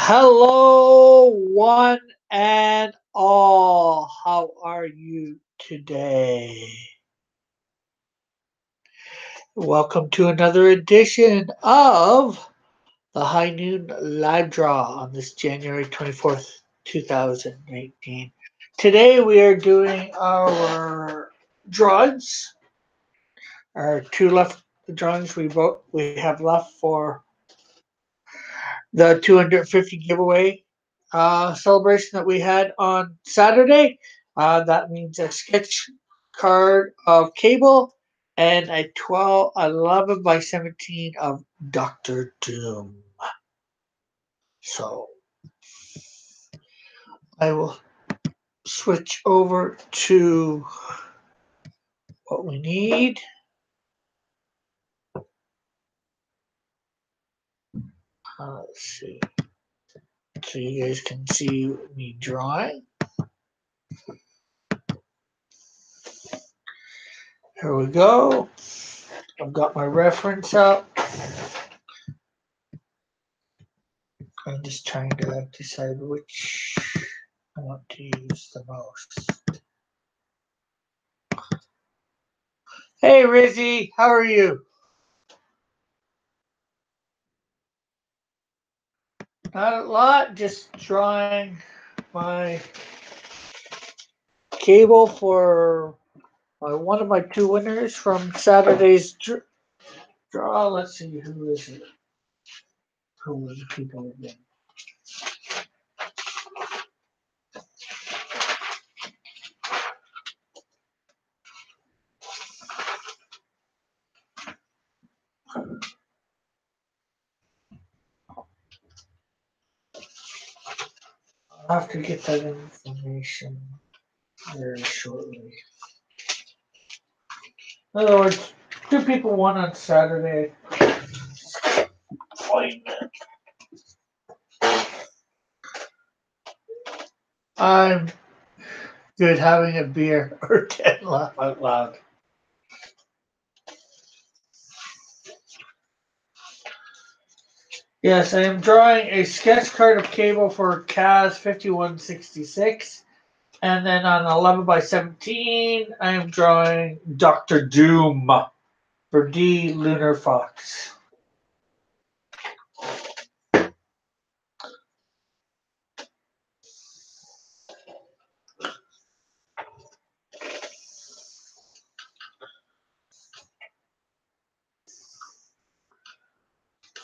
Hello, one and all. How are you today? Welcome to another edition of the High Noon Live Draw on this January 24th, 2018. Today we are doing our drawings, our two left drawings we have left for the 250 giveaway celebration that we had on Saturday. That means a sketch card of Cable and a 11 by 17 of Doctor Doom. So I will switch over to what we need. Let's see. So you guys can see me drawing. Here we go. I've got my reference up. I'm just trying to decide which I want to use the most. Hey Rizzy, how are you? Not a lot, just drawing my Cable for one of my two winners from Saturday's draw. Let's see, who is it? Who was the people again? I'll have to get that information very shortly. In other words, two people won on Saturday. I'm good having a beer or 10 laugh out loud. Yes, I am drawing a sketch card of Cable for Kaz 5166. And then on 11 by 17, I am drawing Doctor Doom for D. Lunar Fox.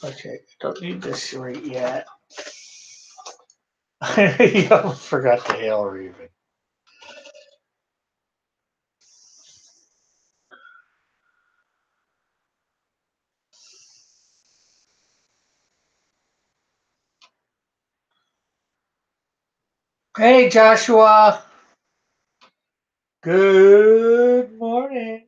Okay, don't need this right yet. You almost forgot the hail raven. Hey, Joshua. Good morning.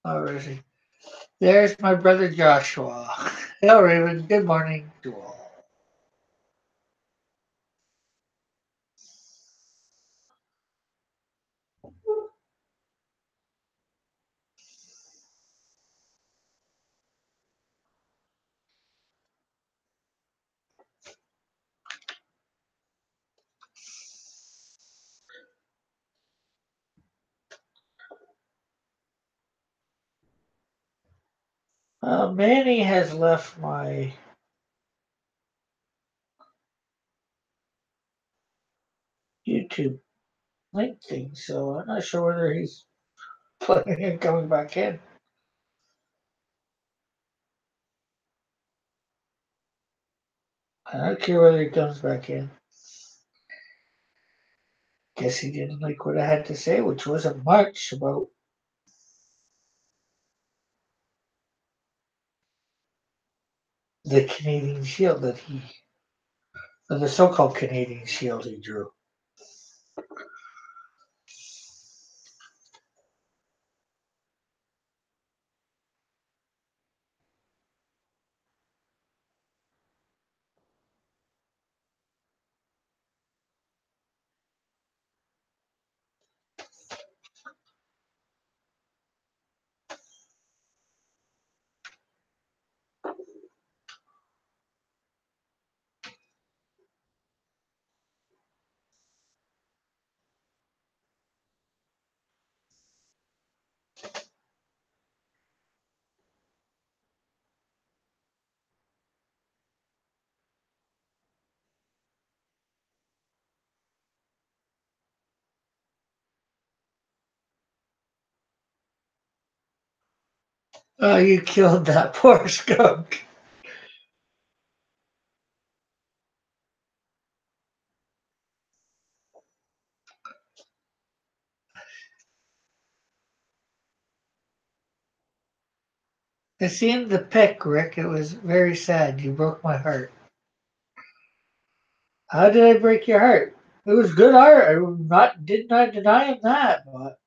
Alrighty. There's my brother Joshua. Hello, Raven. Good morning to all. Manny has left my YouTube link thing, so I'm not sure whether he's planning on coming back in. I don't care whether he comes back in. Guess he didn't like what I had to say, which wasn't much about the Canadian Shield that or the so-called Canadian Shield he drew. Oh, you killed that poor skunk. I seen the pic, Rick. It was very sad. You broke my heart. How did I break your heart? It was good art. Did not deny him that, but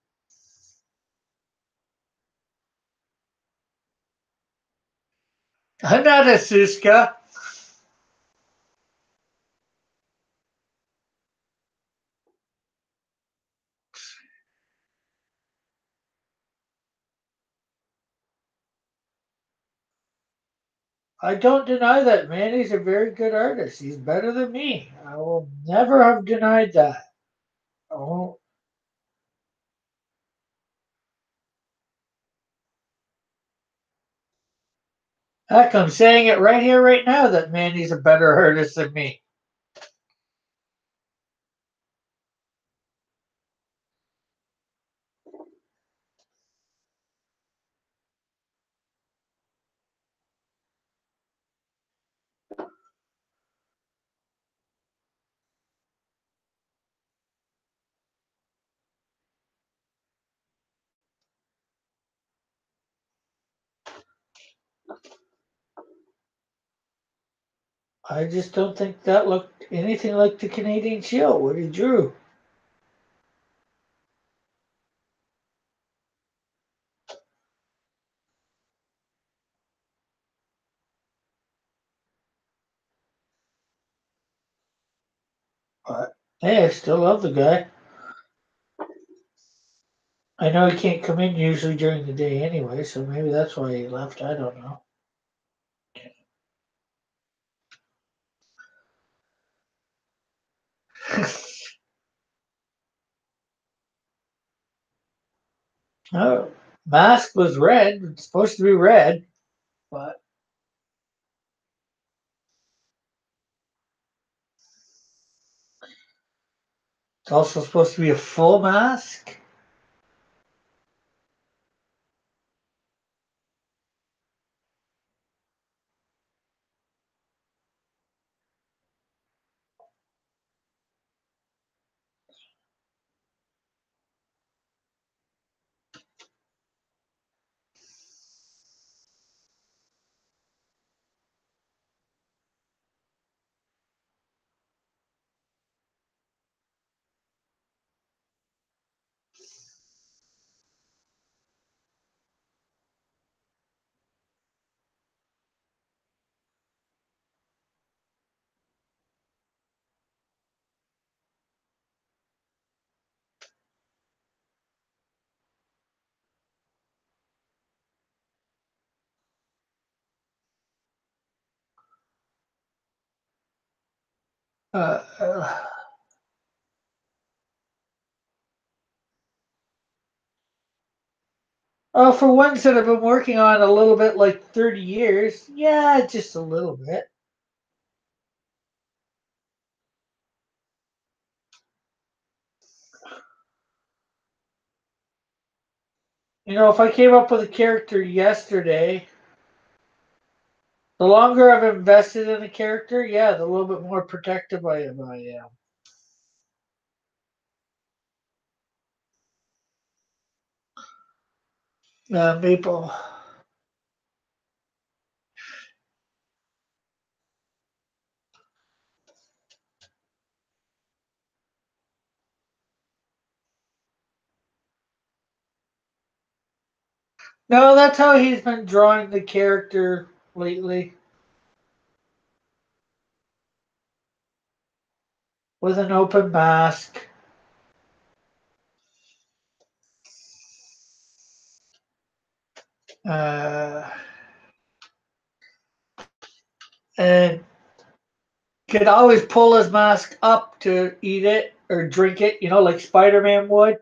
I'm not a Suska. I don't deny that Manny's a very good artist. He's better than me. I will never have denied that. Oh, heck, I'm saying it right here, right now, that Manny's a better artist than me. I just don't think that looked anything like the Canadian Shield, what he drew. But hey, I still love the guy. I know he can't come in usually during the day anyway, so maybe that's why he left. I don't know. Oh, Mask was red. It's supposed to be red, but it's also supposed to be a full mask. Uh, uh, for ones that I've been working on a little bit, like 30 years, yeah, just a little bit. You know, if I came up with a character yesterday, the longer I've invested in a character, yeah, the little bit more protective I am. Maple. No, that's how he's been drawing the character lately, with an open mask. Uh, and could always pull his mask up to eat it or drink it, like Spider-Man would.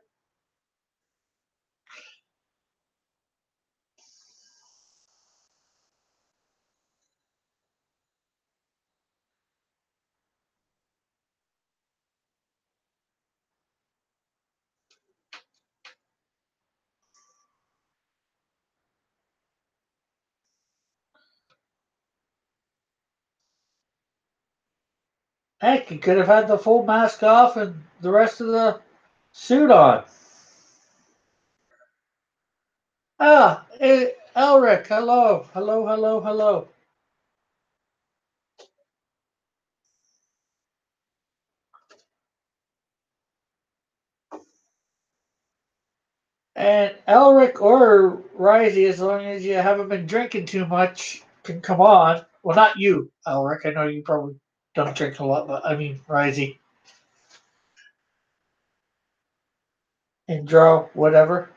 Heck, he could have had the full mask off and the rest of the suit on. Elric, hello, hello, hello, hello. And Elric or Risey, as long as you haven't been drinking too much, can come on. Well, not you, Elric. I know you probably don't drink a lot, but I mean Risey and Drow, whatever.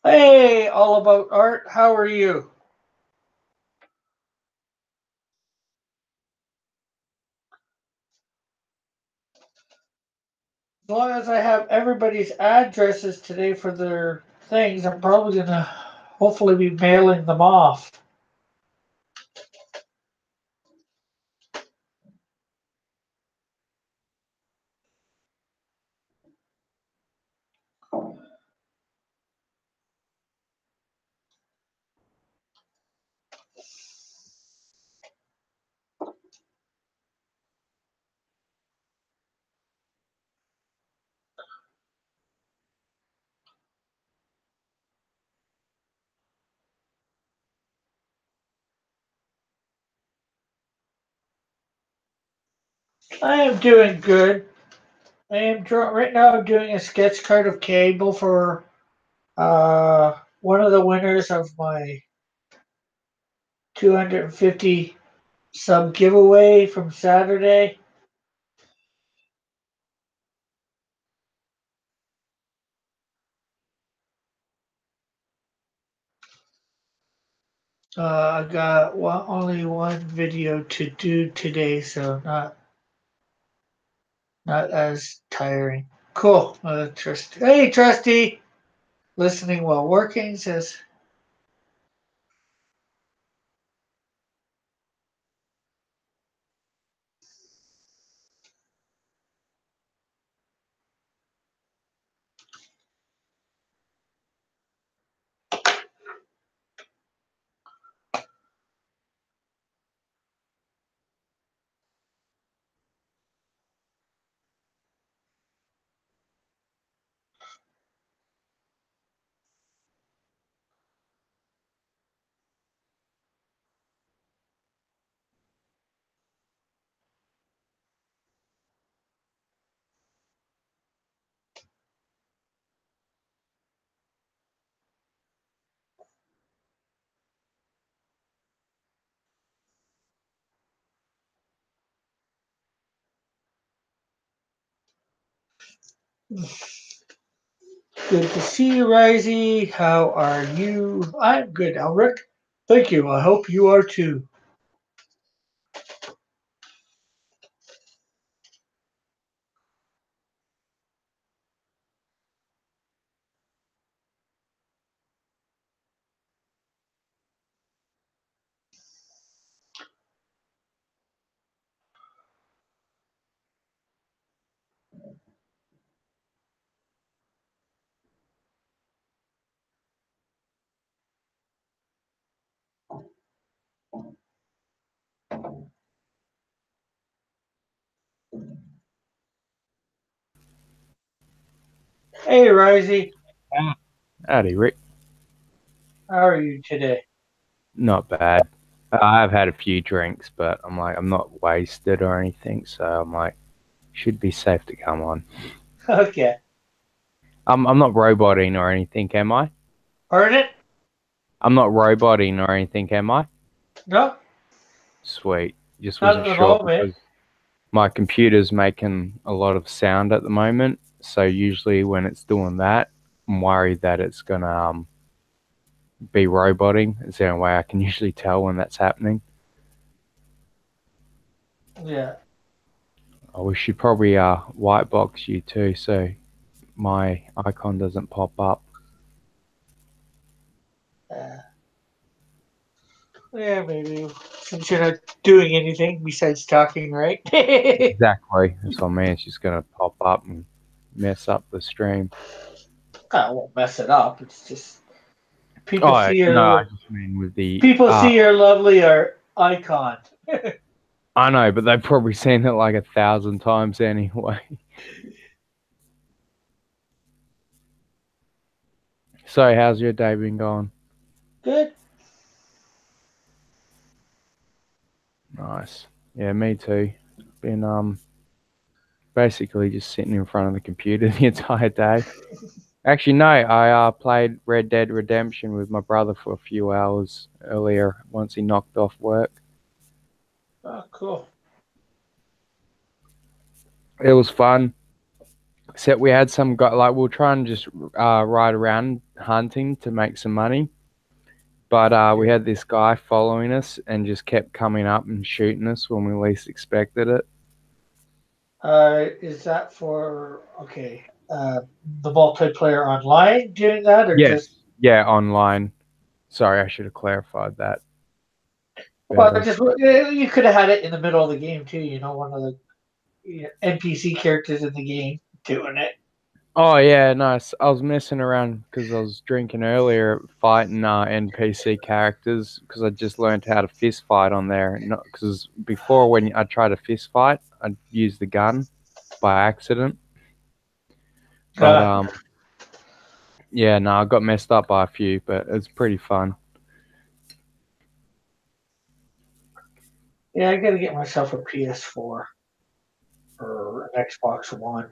Hey, all about art. How are you? As long as I have everybody's addresses today for their things, I'm probably gonna hopefully be mailing them off. I am doing good. I am right now. I'm doing a sketch card of Cable for one of the winners of my 250 sub giveaway from Saturday. I got only one video to do today, so not as tiring. Cool. Hey, Trusty. Listening while working says, Good to see you, Risey. How are you? I'm good, Elric. Thank you. I hope you are too. Hey, Risey. Howdy, Rick. How are you today? Not bad. I've had a few drinks, but I'm not wasted or anything, so should be safe to come on. Okay. I'm not roboting or anything, am I? Heard it? I'm not roboting or anything, am I? No, Sweet. Just not wasn't at the sure moment. because my computer's making a lot of sound at the moment, so usually when it's doing that, I'm worried that it's gonna be roboting. It's the only way I can usually tell when that's happening. Yeah. We should probably white box you too, so my icon doesn't pop up. Uh, yeah, maybe. Since you're not doing anything besides talking, right? Exactly. That's what I mean. It's just gonna pop up and mess up the stream. I won't mess it up. It's just people Oh see no, I your just mean with the people see your lovely icon. I know, but they've probably seen it like 1,000 times anyway. So how's your day been going? Good. Nice. Yeah, me too. Been basically just sitting in front of the computer the entire day. Actually, no, I played Red Dead Redemption with my brother for a few hours earlier once he knocked off work. Oh, cool. It was fun. Except we had some guy like we were trying to just ride around hunting to make some money, but we had this guy following us and just kept coming up and shooting us when we least expected it. Is that for okay? The multiplayer online doing that, or just Yes, yeah, online. Sorry, I should have clarified that well, better. just you could have had it in the middle of the game too. You know, one of the NPC characters in the game doing it. Oh yeah, nice. I was messing around because I was drinking earlier, fighting NPC characters because I just learned how to fist fight on there. Not because before when I tried to fist fight, I'd use the gun by accident. But Uh, yeah, no, I got messed up by a few, but it's pretty fun. yeah, I got to get myself a PS4 or an Xbox One.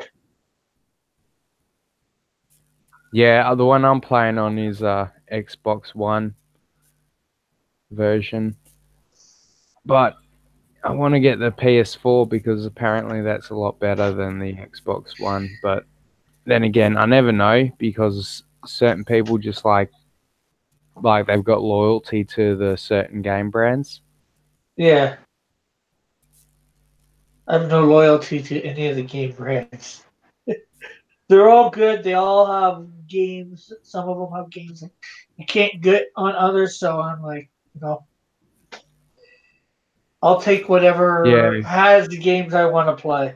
Yeah, the one I'm playing on is Xbox One version, but I want to get the PS4 because apparently that's a lot better than the Xbox One. But then again, I never know because certain people just like they've got loyalty to the certain game brands. Yeah, I have no loyalty to any of the game brands. They're all good. They all have games. Some of them have games that you can't get on others. So I'm like, I'll take whatever Yeah, has the games I want to play.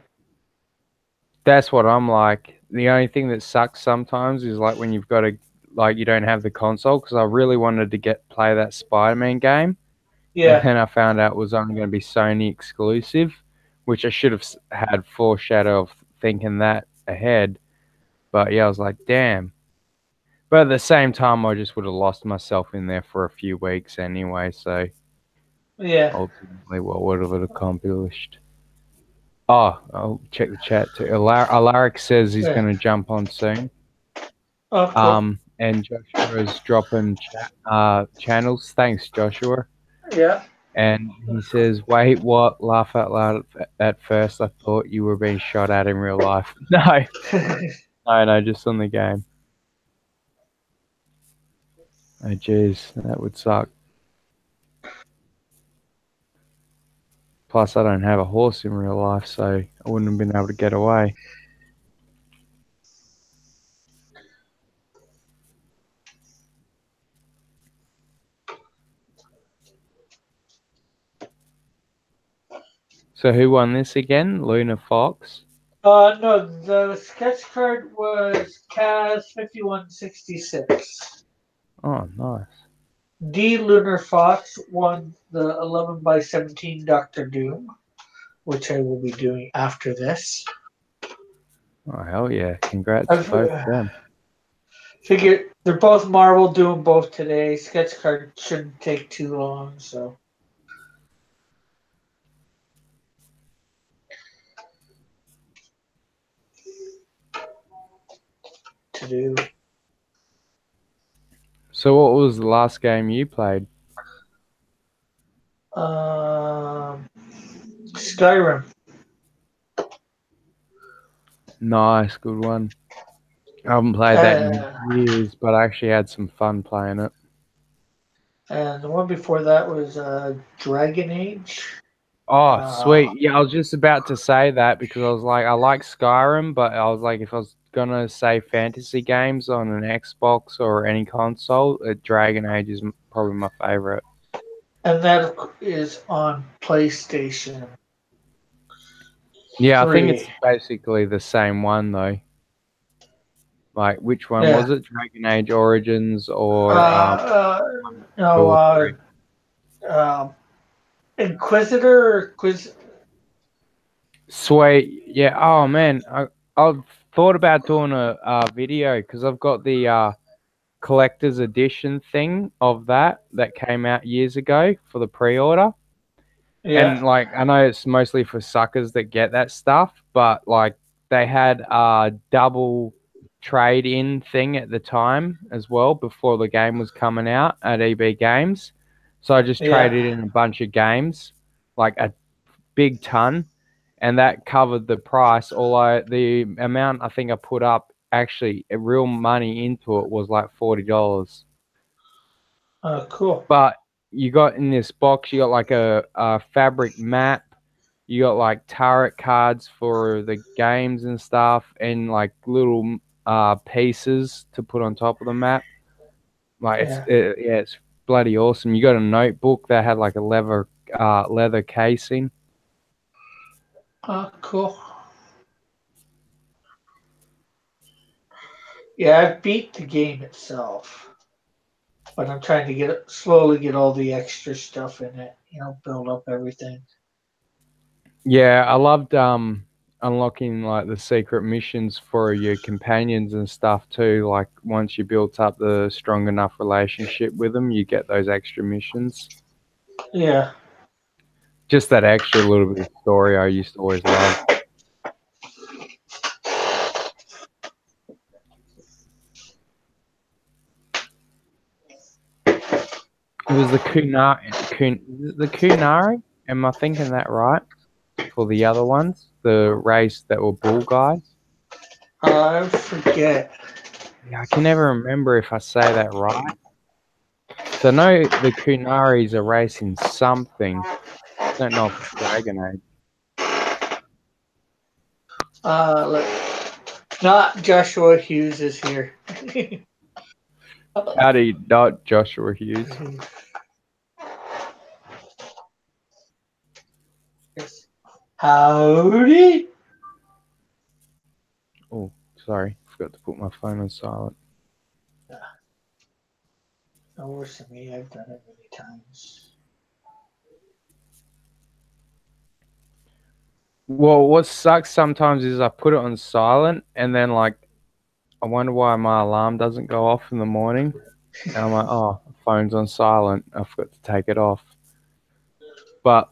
that's what I'm like. The only thing that sucks sometimes is like when you've got to like you don't have the console because I really wanted to get play that Spider-Man game, and Yeah, then I found out it was only going to be Sony exclusive, which I should have had foreshadow of thinking that ahead. But yeah, I was like, damn. But at the same time, I just would have lost myself in there for a few weeks anyway. So yeah. ultimately, what would have it accomplished? Oh, I'll check the chat too. Alaric says he's Yeah. going to jump on soon. Oh, cool. And Joshua's dropping channels. Thanks, Joshua. Yeah. And he says, "Wait, what? Laugh out loud at first. I thought you were being shot at in real life." No, No, just on the game. Oh, jeez, that would suck. Plus, I don't have a horse in real life, so I wouldn't have been able to get away. So who won this again? Luna Fox? No, the sketch card was Kaz 5166. Oh, nice. D. Lunar Fox won the 11 by 17 Doctor Doom, which I will be doing after this. Oh, hell yeah. Congrats I to both of them. figure they're both Marvel, doing both today. Sketch card shouldn't take too long, so. To do. So what was the last game you played? Skyrim. Nice, good one. I haven't played that in years, but I actually had some fun playing it. And the one before that was Dragon Age. Oh, sweet. Yeah, I was just about to say that because I was like, I like Skyrim, but I was like, if I was gonna say fantasy games on an Xbox or any console, Dragon Age is probably my favorite. And that is on PlayStation. Yeah, 3. I think it's basically the same one though. Like, which one was it? Dragon Age Origins or Inquisitor? Sweet. Yeah. Oh man, I've thought about doing a video because I've got the collector's edition thing of that came out years ago for the pre-order. Yeah. And like, I know it's mostly for suckers that get that stuff, but like they had a double trade-in thing at the time as well before the game was coming out at EB Games. So I just traded in a bunch of games, like a big ton, and that covered the price. Although the amount I think I put up, actually, real money into it was like $40. Oh, cool. But you got in this box, you got like a fabric map, you got like tarot cards for the games and stuff, and like little pieces to put on top of the map. Like it's bloody awesome. You got a notebook that had like a leather casing. Oh, cool. Yeah, I beat the game itself, but I'm trying to slowly get all the extra stuff in it. Build up everything. Yeah, I loved unlocking like the secret missions for your companions and stuff too. Like once you built up the strong enough relationship with them, you get those extra missions. Yeah. Just that extra little bit of story I used to always love. It was the Kunari. Am I thinking that right? For the other ones, the race that were bull guys. I forget. Yeah, I can never remember if I say that right. So I know the Kunaris are racing something. I don't know if it's Dragon Age. Not Joshua Hughes is here. Howdy, not Joshua Hughes. Howdy. Oh, sorry. Forgot to put my phone on silent. No worse than me. I've done it many times. Well, what sucks sometimes is I put it on silent and then like I wonder why my alarm doesn't go off in the morning. And I'm like, oh, the phone's on silent. I forgot to take it off. But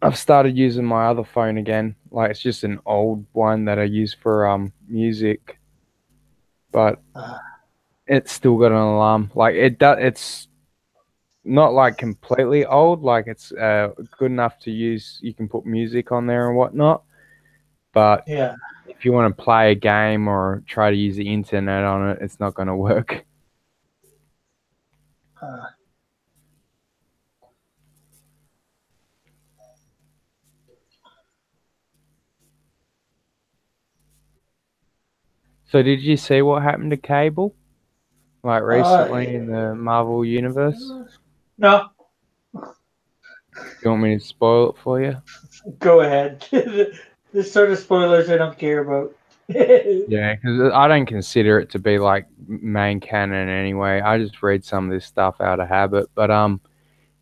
I've started using my other phone again. Like it's just an old one that I use for music. But it's still got an alarm. Like it's not like completely old. Like it's good enough to use. You can put music on there and whatnot. But yeah, if if you want to play a game or try to use the internet on it, it's not going to work. So did you see what happened to Cable? Like recently in the Marvel universe? No. You want me to spoil it for you? Go ahead. This sort of spoilers I don't care about. Yeah, because I don't consider it to be like main canon anyway. I just read some of this stuff out of habit. But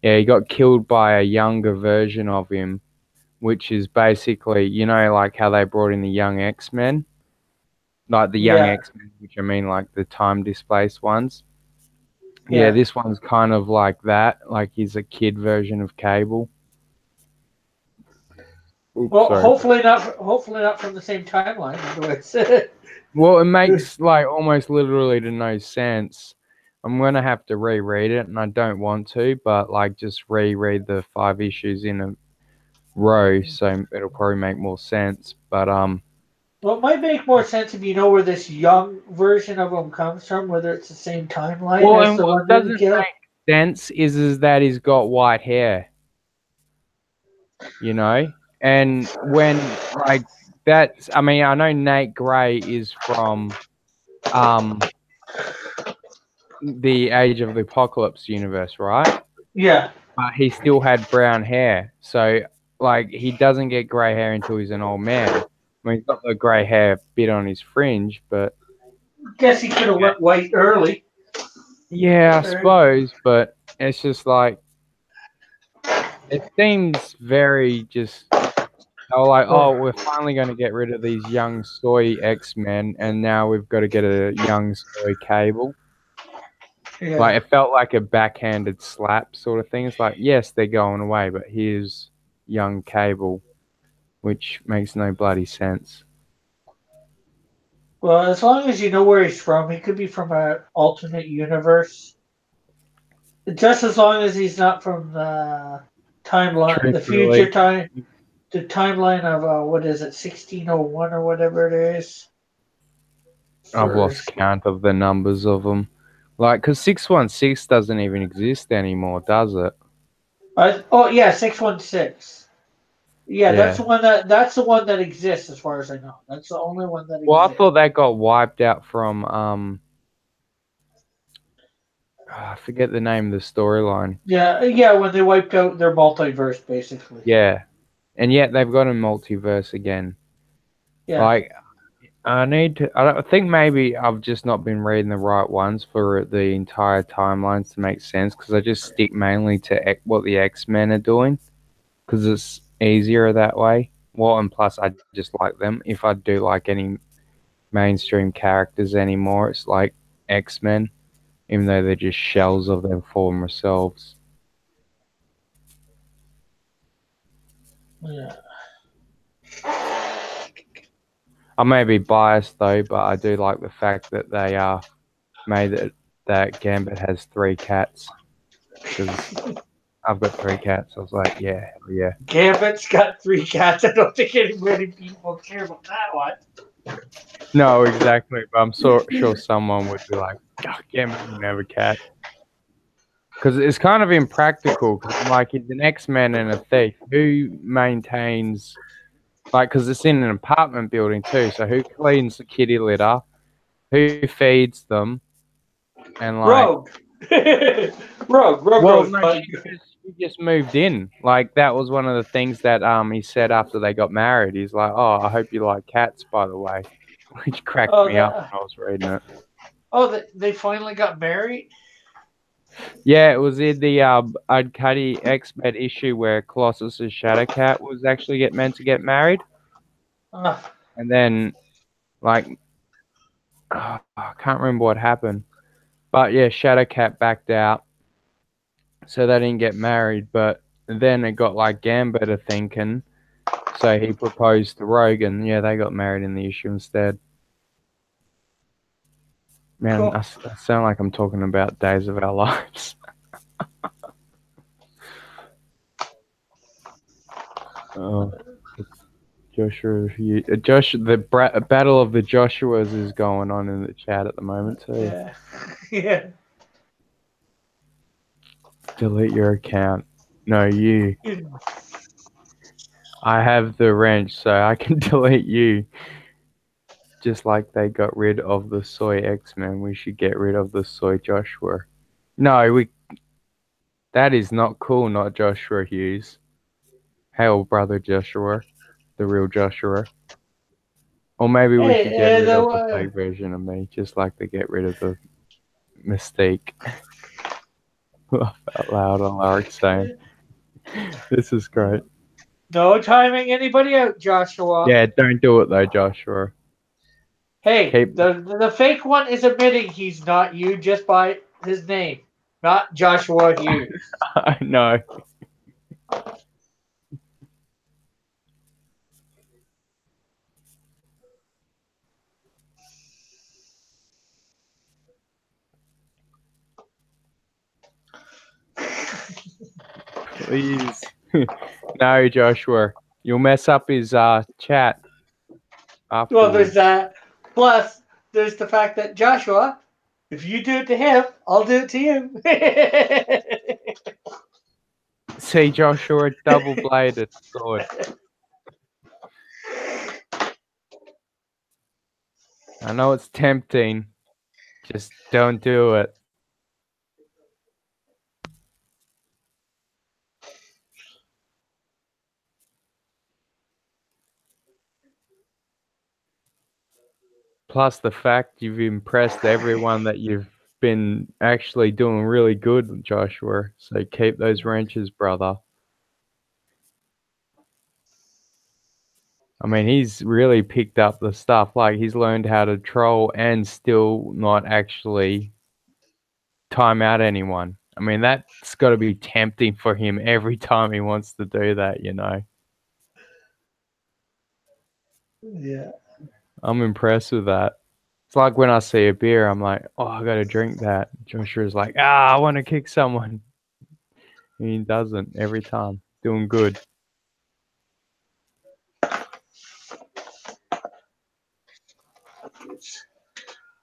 yeah, he got killed by a younger version of him, which is basically, like how they brought in the young X-Men, like the young Yeah. X-Men, which I mean like the time displaced ones. Yeah, Yeah. this one's kind of like that. Like he's a kid version of Cable. Oops, Well, sorry. hopefully not. Hopefully not from the same timeline. Otherwise, Well, it makes like almost literally to no sense. I'm gonna have to reread it, and I don't want to, but like just reread the 5 issues in a row, so it'll probably make more sense. But well, it might make more sense if you know where this young version of him comes from, whether it's the same timeline well, as and the what one that he doesn't killed. make sense is that he's got white hair, and when like that's, I mean, I know Nate Gray is from um the Age of the Apocalypse universe, right? Yeah. But he still had brown hair. So, like, he doesn't get grey hair until he's an old man. I mean, he's got the grey hair bit on his fringe, but Guess he could have went white early. yeah, I suppose. But it's just like, it seems very just, oh, like, oh, we're finally going to get rid of these young soy X-Men, and now we've got to get a young soy Cable. Yeah. Like, it felt like a backhanded slap sort of thing. It's like, yes, they're going away, but here's young Cable, which makes no bloody sense. Well, as long as you know where he's from, he could be from an alternate universe. Just as long as he's not from the timeline, the future Truthfully, time, the timeline of what is it, 1601 or whatever it is. I've lost count of the numbers of them. Like, because 616 doesn't even exist anymore, does it? Oh yeah, 616. Yeah, Yeah. that's the one that exists as far as I know. That's the only one that Well, I exists. thought that got wiped out from I forget the name of the storyline. Yeah, when they wiped out their multiverse, basically. Yeah. And yet they've got a multiverse again. Yeah. Like, I think maybe I've just not been reading the right ones for the entire timelines to make sense, because I just stick mainly to what the X-Men are doing, because it's easier that way. Well, and plus I just like them. If I do like any mainstream characters anymore, it's like X-Men, even though they're just shells of their former selves. Yeah. I may be biased though, but I do like the fact that they made it that Gambit has 3 cats, because I've got 3 cats. I was like, yeah, hell yeah. Gambit's got 3 cats. I don't think anybody people care about that one. No, exactly. But I'm sure someone would be like, oh, Gambit can have a cat. Because it's kind of impractical. Cause I'm like, he's an X-Men and a thief. Who maintains, like, because it's in an apartment building too. So who cleans the kitty litter? Who feeds them? And like, Rogue. Rogue well, goes, no, but you just moved in. Like, that was one of the things that he said after they got married. He's like, oh, I hope you like cats, by the way, which cracked me up when I was reading it. Oh, they finally got married? Yeah, it was in the Uncanny X-Men issue where Colossus's Shadowcat was actually meant to get married. And then, like, I can't remember what happened. But yeah, Shadowcat backed out, so they didn't get married. But then it got like Gambit a thinking, so he proposed to Rogue, and yeah, they got married in the issue instead. Man, Cool. I sound like I'm talking about Days of Our Lives. Oh, Joshua, the battle of the Joshuas is going on in the chat at the moment too. Yeah. Yeah. Delete your account. No, you. I have the wrench, so I can delete you. Just like they got rid of the Soy X-Men, we should get rid of the Soy Joshua. No, that is not cool, not Joshua Hughes. Hail, brother Joshua. The real Joshua. Or maybe we should get rid of the fake version of me, just like they get rid of the Mystique. Laugh out loud, Alaric saying. This is great. No timing anybody out, Joshua. Yeah, don't do it though, Joshua. Hey, the fake one is admitting he's not you just by his name, not Joshua Hughes. I know. Please. No, Joshua. You'll mess up his chat. Afterwards. Well, there's that. Plus, there's the fact that Joshua, if you do it to him, I'll do it to you. See, Joshua, double-bladed sword. I know it's tempting. Just don't do it. Plus the fact you've impressed everyone that you've been actually doing really good, Joshua. So keep those wrenches, brother. I mean, he's really picked up the stuff. Like, he's learned how to troll and still not actually time out anyone. I mean, that's got to be tempting for him every time he wants to do that, you know? Yeah. I'm impressed with that. It's like when I see a beer, I'm like, oh, I got to drink that. Joshua's like, I want to kick someone. And he doesn't every time. Doing good.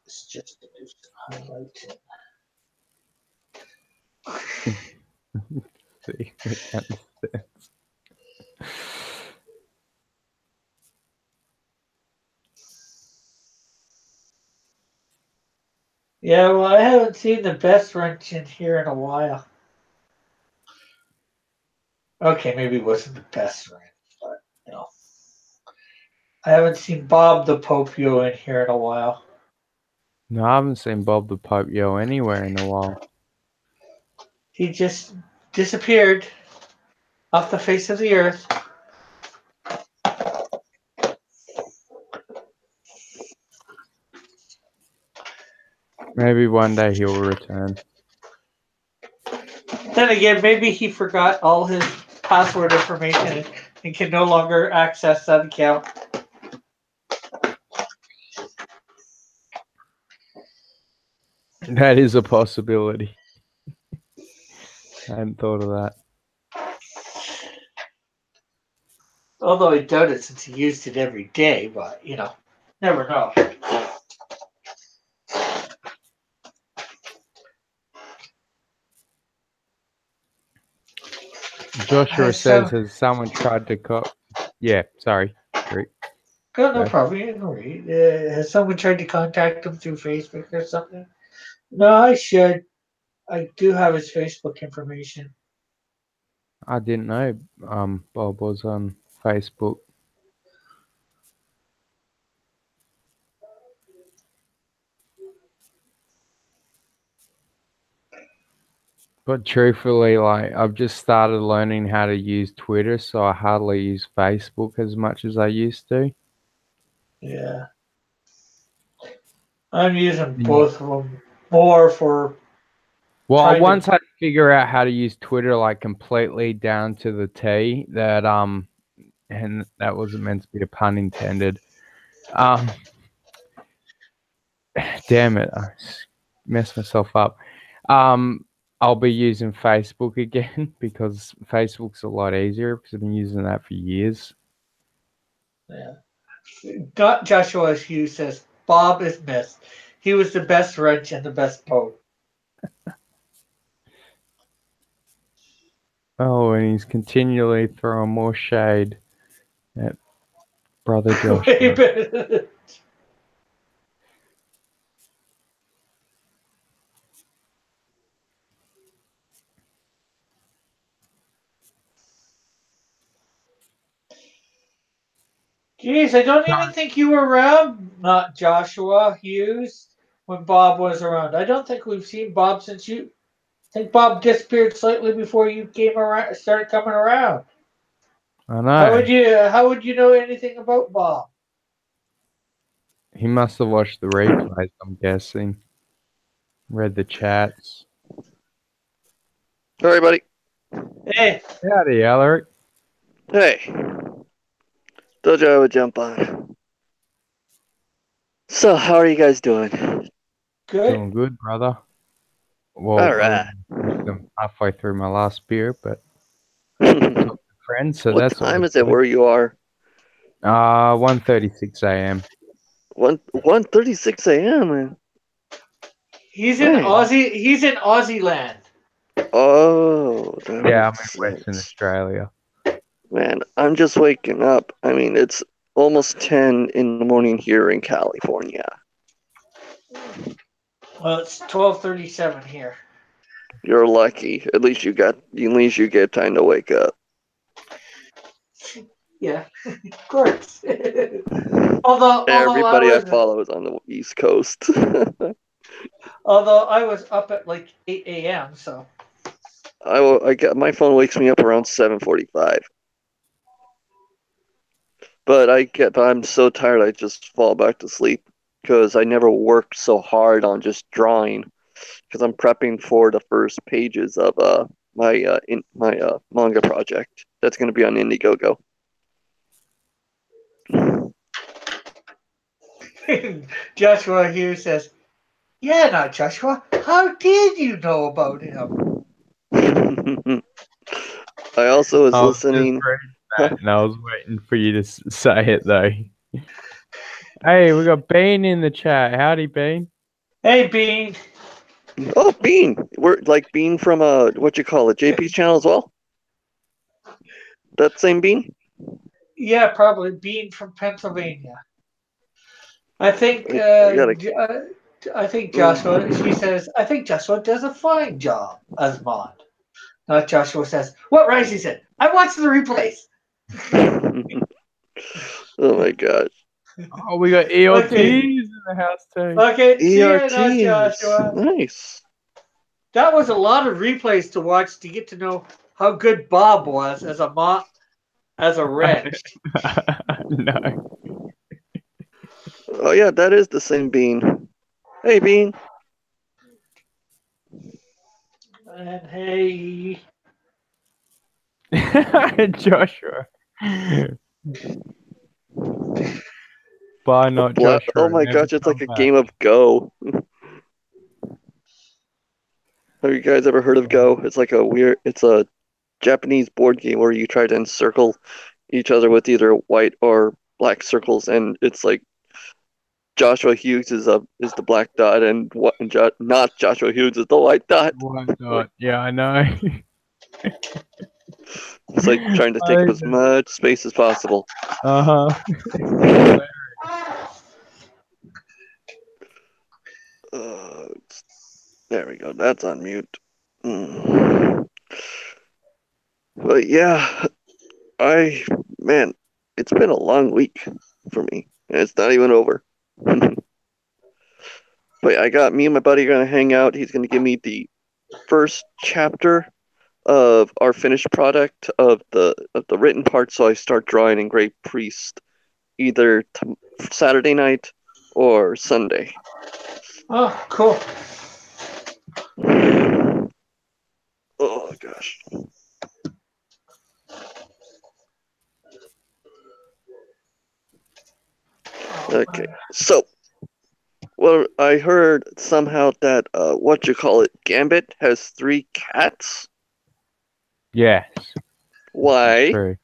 It's just highlighted. See, yeah, well, I haven't seen the best wrench in here in a while. Okay, maybe it wasn't the best wrench, but you know. I haven't seen Bob the Popio in here in a while. No, I haven't seen Bob the Popio anywhere in a while. He just disappeared off the face of the earth. Maybe one day he'll return. Then again, maybe he forgot all his password information and can no longer access that account. That is a possibility. I hadn't thought of that. Although I doubt it since he used it every day, but you know, never know. Joshua says, has someone tried to Yeah, sorry. Great. No problem. Has someone tried to contact him through Facebook or something? No, I should. I do have his Facebook information. I didn't know Bob was on Facebook. But truthfully, like, I've just started learning how to use Twitter, so I hardly use Facebook as much as I used to. Yeah. I'm using both of them more for... Well, once I figure out how to use Twitter, like, completely down to the T, that, and that wasn't meant to be a pun intended. Damn it, I messed myself up. I'll be using Facebook again because Facebook's a lot easier because I've been using that for years. Yeah. Not Joshua Hughes says Bob is missed. He was the best wrench and the best poke. Oh, and he's continually throwing more shade at brother Wait Josh. a minute. Jeez, I don't even think you were around, not Joshua Hughes, when Bob was around. I don't think we've seen Bob since you. I think Bob disappeared slightly before you came around, started coming around. I know. How would you know anything about Bob? He must have watched the replays, I'm guessing. Read the chats. All right, buddy. Hey, Howdy, Alaric. Hey. Told you I would jump on. So, how are you guys doing? good. Doing good, brother. Well, All right. I'm halfway through my last beer, but What friends, so that's time always is it good. where you are? 1:36 a.m. 1:36 a.m. Man. He's in Man. Aussie. He's in Aussie land. Oh, that Yeah, I'm makes in Western sense. Australia. Man, I'm just waking up. I mean, it's almost 10 in the morning here in California. Well, it's 12:37 here. You're lucky. At least you get time to wake up. Yeah, of course. although Everybody I follow is on the East Coast. I was up at like 8 a.m. So I got my phone wakes me up around 7:45. But I'm so tired I just fall back to sleep because I never worked so hard on just drawing because I'm prepping for the first pages of my manga project that's going to be on Indiegogo. Joshua here says, "Yeah, now Joshua, how did you know about him?" I also was I was just listening. reading that, and I was waiting for you to say it though. Hey, we got Bean in the chat. Howdy, Bean. Hey, Bean. Oh, Bean. We're like Bean from what you call it, JP's channel as well. That same Bean. Yeah, probably Bean from Pennsylvania. I think. I gotta. I think Joshua. She says, "I think Joshua does a fine job as Mod." Not Joshua says, "What Rice?" He said, "I watched the replays." Oh my gosh. Oh, we got EOTs Okay. in the house too. Okay, see ya now, ERTs. Joshua. Nice. That was a lot of replays to watch to get to know how good Bob was as a wrench. No. Oh yeah, that is the same Bean. Hey Bean. And hey, Joshua. Bye, not Joshua. Oh my Never gosh, it's like come a back. game of Go. Have you guys ever heard of Go? It's a Japanese board game where you try to encircle each other with either white or black circles, and it's like Joshua Hughes is the black dot, and not Joshua Hughes is the white dot. Why not? Yeah, I know. It's like trying to take up as much space as possible. Uh-huh. There we go. That's on mute. But yeah, man, it's been a long week for me, and it's not even over. But I got me and my buddy are gonna hang out. He's gonna give me the first chapter of our finished product of the written part, so I start drawing in Great Priest either Saturday night or Sunday. oh, cool. Oh gosh. Okay, so well, I heard somehow that Gambit has 3 cats. Yes. Why? True.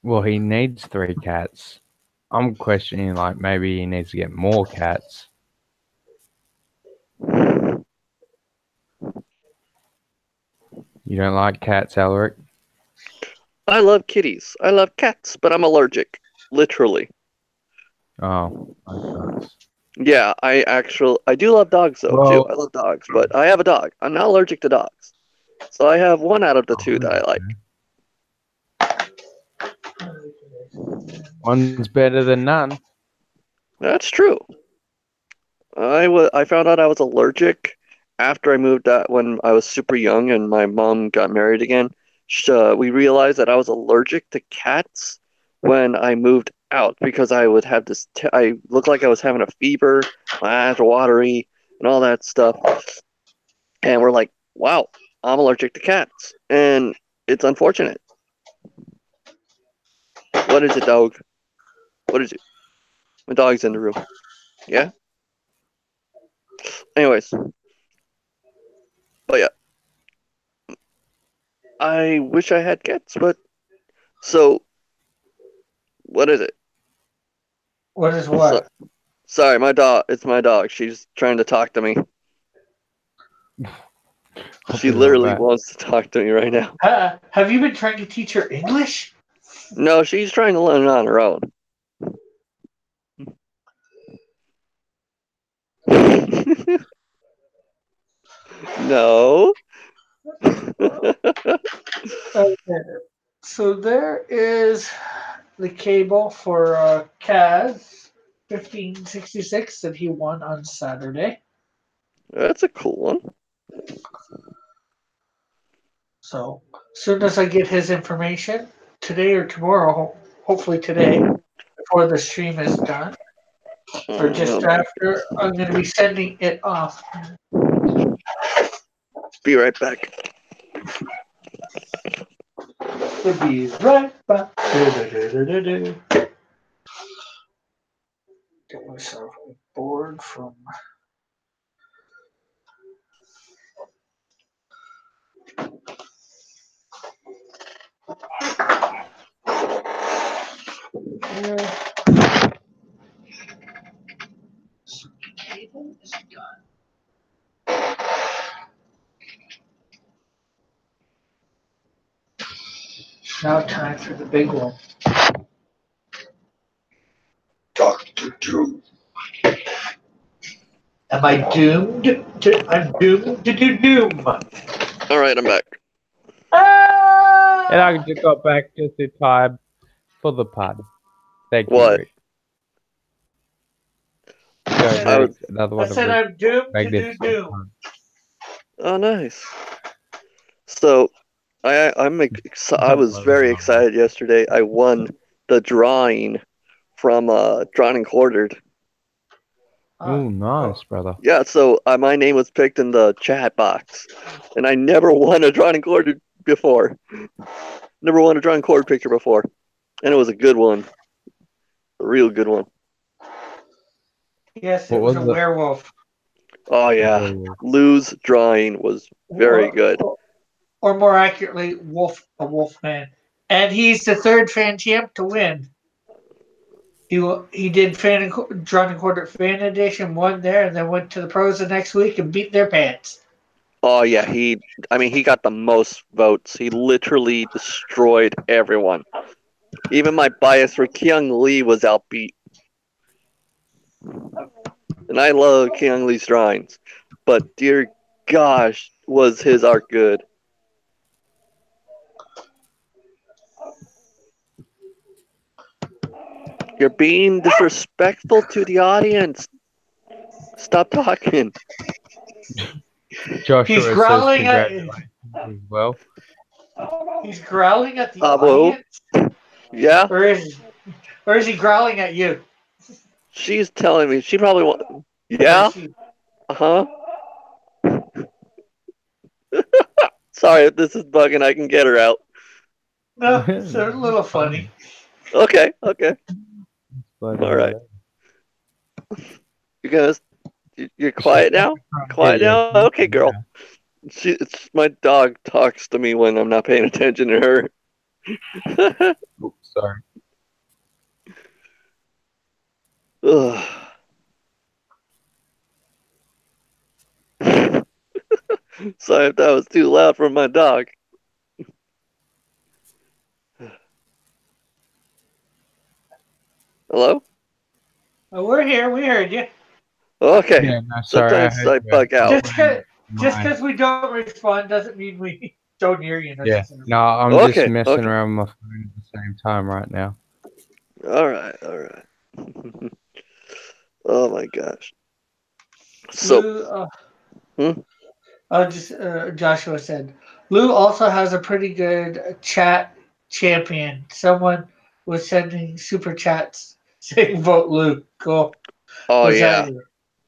Well, he needs 3 cats. I'm questioning, like, maybe he needs to get more cats. You don't like cats, Alaric? I love kitties. I love cats, but I'm allergic. Literally. Oh, nice. Yeah, I do love dogs though too. Well, I love dogs, but I have a dog. I'm not allergic to dogs. So I have one out of the two that I like. One's better than none. That's true. I found out I was allergic after I moved out when I was super young and my mom got married again. We realized that I was allergic to cats when I moved out because I would have this. I looked like I was having a fever, my eyes were watery, and all that stuff. And we're like, wow, I'm allergic to cats, and it's unfortunate. What is it, dog? What is it? My dog's in the room. Yeah. Anyways, but yeah, I wish I had cats, but so what is it? What is what? Sorry, my dog. It's my dog. She's trying to talk to me. She literally wants to talk to me right now. Have you been trying to teach her English? No, she's trying to learn on her own. No. Okay. So there is the cable for Kaz 1566 that he won on Saturday. That's a cool one. So as soon as I get his information today or tomorrow, hopefully today, before the stream is done, or just after, I'm going to be sending it off. Be right back. We'll be right back. Get myself a board from. Here. So the cable is done. Now time for the big one. Dr. Doom. Am I doomed to? I'm doomed to do doom. All right, I'm back. Ah! And I just got back just in time for the pod. Thank you. What? Rick. Another one I said I'm doomed to do doom. Oh, nice. So, I was very excited yesterday. I won the drawing from Drawn and Quartered. Oh, nice, brother. Yeah, so my name was picked in the chat box, and I never won a Drawn and Quartered before. Never won a Drawn and Quartered picture before, and it was a good one, a real good one. Yes, it was a werewolf. Oh yeah, Lou's drawing was very good. Or more accurately, a wolf man. And he's the third fan champ to win. He did Drawn and Quartered Fan Edition, won there, and then went to the pros the next week and beat their pants. Oh yeah, he got the most votes. He literally destroyed everyone. Even my bias for Kyung Lee was outbeat. And I love Kyung Lee's drawings. But dear gosh, was his art good. You're being disrespectful to the audience. Stop talking. Joshua He's growling at as well. He's growling at the audience. Yeah. Or is he growling at you? She's telling me. She probably won't. Yeah. Uh-huh. Sorry if this is bugging. I can get her out. No, it's a little funny. Okay. All right. You're quiet now? Quiet now? Okay, girl. My dog talks to me when I'm not paying attention to her. sorry. Ugh. Sorry if that was too loud for my dog. Hello? Oh, we're here. We heard you. Okay. Yeah, no, sorry. I Sometimes heard I you. bug out. Just because we don't respond doesn't mean we don't hear you Yeah, necessarily. no, I'm just Okay, messing okay. around with my phone at the same time right now. All right, all right. Oh my gosh. So, Lou, hmm? just Joshua said, Lou also has a pretty good chat champion. Someone was sending super chats saying vote Lou. Cool. Oh Was that yeah. you?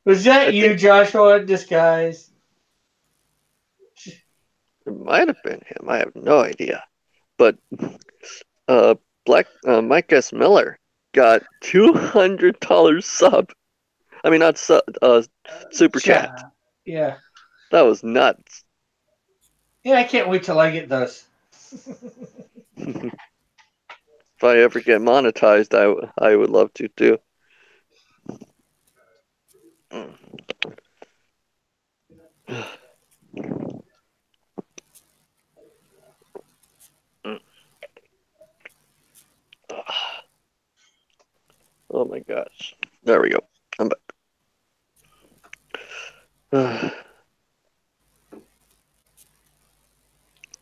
Was that I you, think Joshua, in disguise? it might have been him. I have no idea. But uh, Mike S. Miller got $200 sub. I mean, not sub. Super Chat. chat. Yeah. That was nuts. Yeah, I can't wait till I get those. If I ever get monetized, I would love to too. Oh my gosh. There we go. I'm back.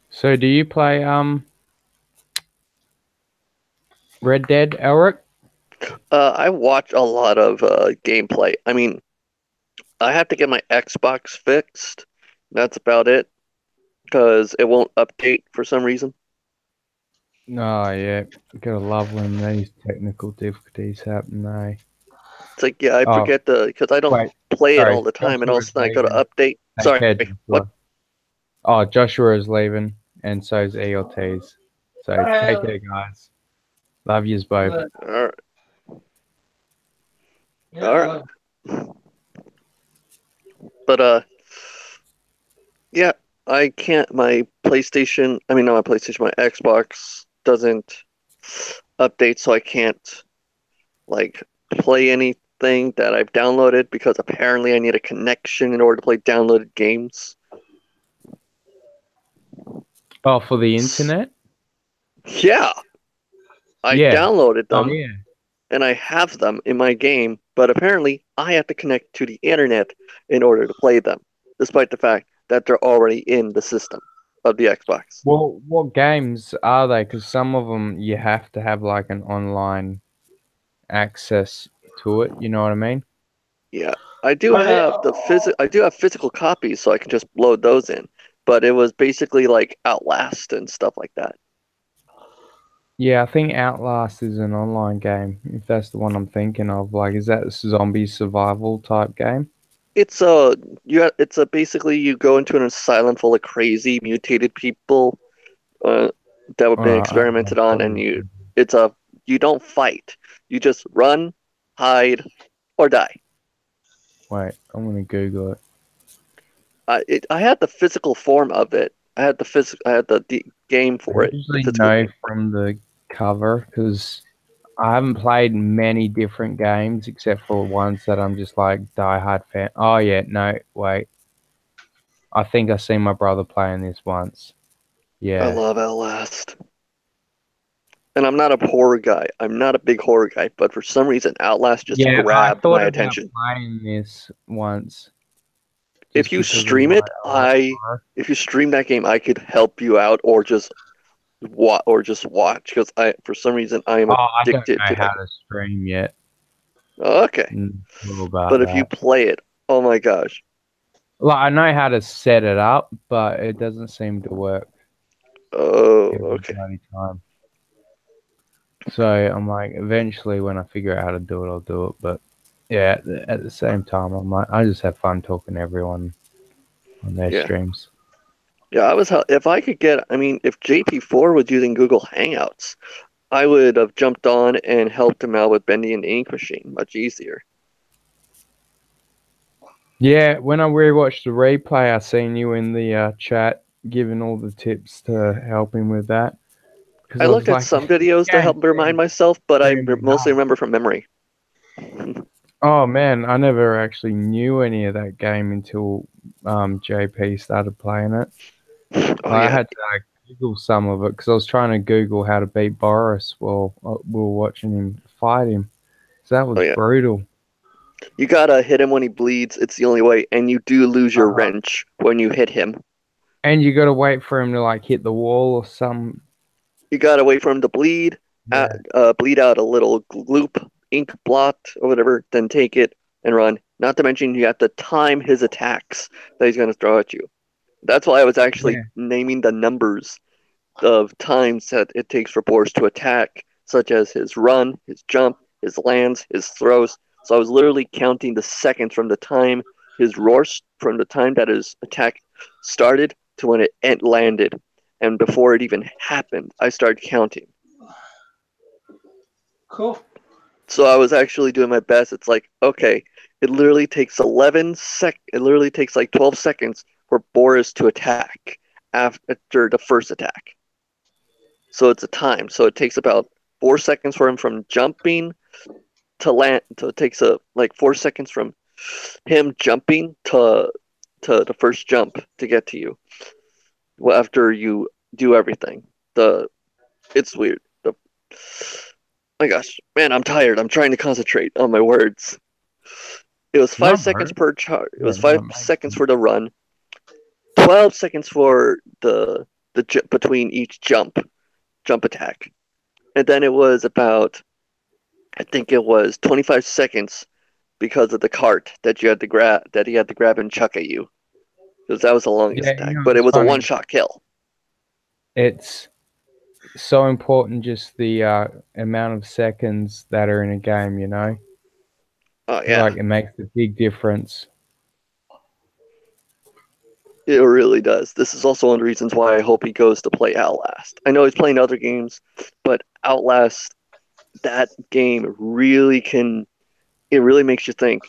So, do you play Red Dead, Elric? I watch a lot of gameplay. I mean, I have to get my Xbox fixed. That's about it, because it won't update for some reason. Oh yeah, gotta love when these technical difficulties happen. It's like, yeah, I Oh forget because I don't wait, play it sorry, all the time, and all of a Joshua's sudden I go to leaving. update. Take Sorry, care, what? Joshua. Oh, Joshua is leaving, and so's ELTs. So take care, guys. Love yous both. But, All right, yeah, all right. But yeah, I can't. My PlayStation. I mean, not my PlayStation. My Xbox doesn't update, so I can't like play anything that I've downloaded because apparently I need a connection in order to play downloaded games. Oh, for the internet? Yeah, I Yeah. downloaded Oh them yeah. and I have them in my game, but apparently I have to connect to the internet in order to play them, despite the fact that they're already in the system of the Xbox. Well, what games are they? Because some of them you have to have like an online access to it. You know what I mean? Yeah, I do are they? have I do have physical copies, so I can just load those in. But it was basically like Outlast and stuff like that. Yeah, I think Outlast is an online game. If that's the one I'm thinking of, like, is that a zombie survival type game? It's a basically you go into an asylum full of crazy mutated people uh, that have been experimented on, and Probably. it's a you don't fight, you just run, hide, or die. Wait, I'm gonna Google it. I had the physical form of it. I had the game I for it, the usually physical know game. from the cover because I haven't played many different games except for ones that I'm just like diehard fan. Oh yeah, no, wait. I think I seen my brother playing this once. I Yeah. love Outlast. And I'm not a horror guy. I'm not a big horror guy, but for some reason Outlast just Yeah, I grabbed my thought about attention. playing this once If just you because of stream it, I like horror. if you stream that game, I could help you out or just watch because I for some reason I am Oh, I don't addicted know to how that. to stream yet. Okay. Cool about But if you that. play it, oh my gosh. Like I know how to set it up, but it doesn't seem to work Oh, every okay. bloody time. So I'm like, eventually when I figure out how to do it, I'll do it. But yeah, at the same time, I'm like, I just have fun talking to everyone on their Yeah. streams. Yeah, if I could get, I mean, if JP4 was using Google Hangouts, I would have jumped on and helped him out with Bendy and the Ink Machine much easier. Yeah, when I rewatched the replay, I seen you in the chat giving all the tips to help him with that. because I I looked was at like, some videos to yeah, help remind myself, but I Damn, mostly no. remember from memory. Oh man, I never actually knew any of that game until JP started playing it. Oh I yeah, had to Google some of it because I was trying to Google how to beat Boris while we were watching him fight him. So that oh was yeah. brutal. You gotta hit him when he bleeds. It's the only way, and you do lose your Uh, wrench when you hit him. and you got to wait for him to like hit the wall or some. You gotta wait for him to bleed, Yeah. bleed out a little gloop, ink blot or whatever, then take it and run. Not to mention you have to time his attacks that he's gonna throw at you. That's why I was actually Yeah. naming the numbers of times that it takes for Boris to attack, such as his run, his jump, his lands, his throws. So I was literally counting the seconds from the time his roar, from the time that his attack started to when it landed. And before it even happened, I started counting. Cool. So I was actually doing my best. It's like, okay, it literally takes it literally takes like 12 seconds for Boris to attack after the first attack. So it's a time. So it takes about 4 seconds for him from jumping to land. So it takes like 4 seconds from him jumping to the first jump to get to you. Well, after you do everything, it's weird. My gosh, man, I'm tired. I'm trying to concentrate on my words. It was No, 5 seconds bro. per charge. It Yeah, was no, 5 seconds mate. for the run. 12 seconds for the between each jump attack, and then it was about, I think it was 25 seconds because of the cart that you had to grab that he had to grab and chuck at you, because that was the longest Yeah, you attack. know, But it it's was a one funny. shot kill. It's so important just the amount of seconds that are in a game, you know? Oh yeah, Like it makes a big difference. it really does. This is also one of the reasons why I hope he goes to play Outlast. I know he's playing other games, but Outlast, that game really can. It really makes you think.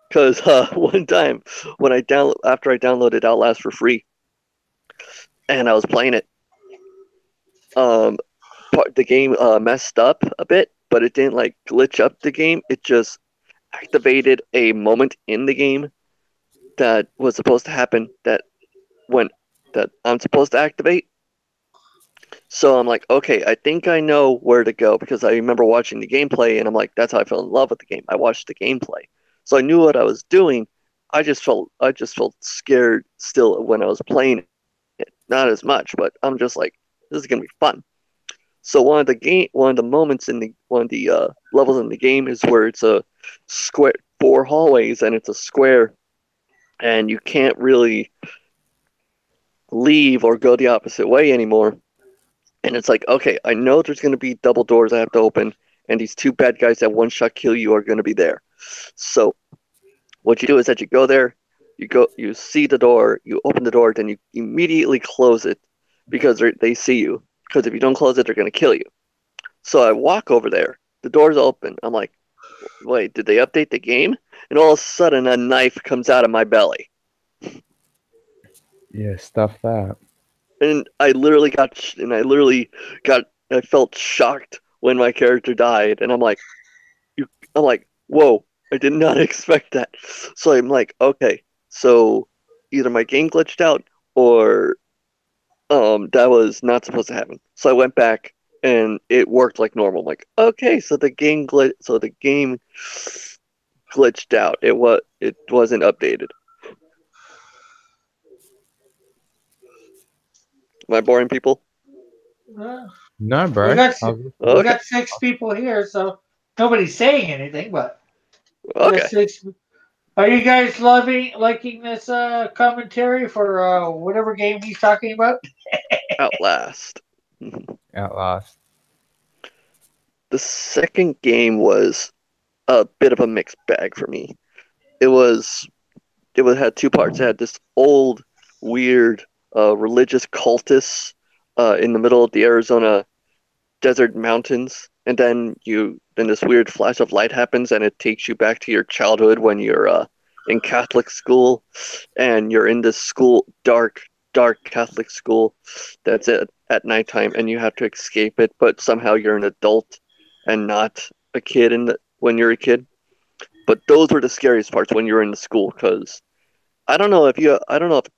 Because one time when after I downloaded Outlast for free and I was playing it, um, the game messed up a bit, but it didn't like glitch up the game. It just activated a moment in the game that was supposed to happen when that I'm supposed to activate. So I'm like, okay, I think I know where to go because I remember watching the gameplay and I'm like, that's how I fell in love with the game. I watched the gameplay. So I knew what I was doing. I just felt scared still when I was playing it. Not as much, but I'm just like, this is gonna be fun. So one of the moments in the one of the levels in the game is where it's a square, four hallways, and it's a square, and you can't really leave or go the opposite way anymore. And it's like, okay, I know there's going to be double doors I have to open, and these two bad guys that one shot kill you are going to be there. So what you do is that you go there, you see the door, you open the door, then you immediately close it because they see you. Because if you don't close it, they're going to kill you. So I walk over there, the door's open. I'm like, wait, did they update the game? And all of a sudden, a knife comes out of my belly. Yeah, stuff that. And I felt shocked when my character died. And I'm like, whoa, I did not expect that. So I'm like, okay, so either my game glitched out or that was not supposed to happen. So I went back and it worked like normal. I'm like, okay, so the game glitched out. It wasn't updated. Am I boring people? Uh, No, we bro. got I was we Okay, got six people here, so nobody's saying anything. But we got okay. six. Are you guys liking this commentary for whatever game he's talking about? Outlast. Outlast. The second game was a bit of a mixed bag for me. It was had two parts. It had this old, weird, religious cultist in the middle of the Arizona desert mountains, and then this weird flash of light happens, and it takes you back to your childhood when you're in Catholic school, and you're in this school dark dark Catholic school that's at nighttime, and you have to escape it, but somehow you're an adult and not a kid when you're a kid. But those were the scariest parts when you're in the school, because I don't know if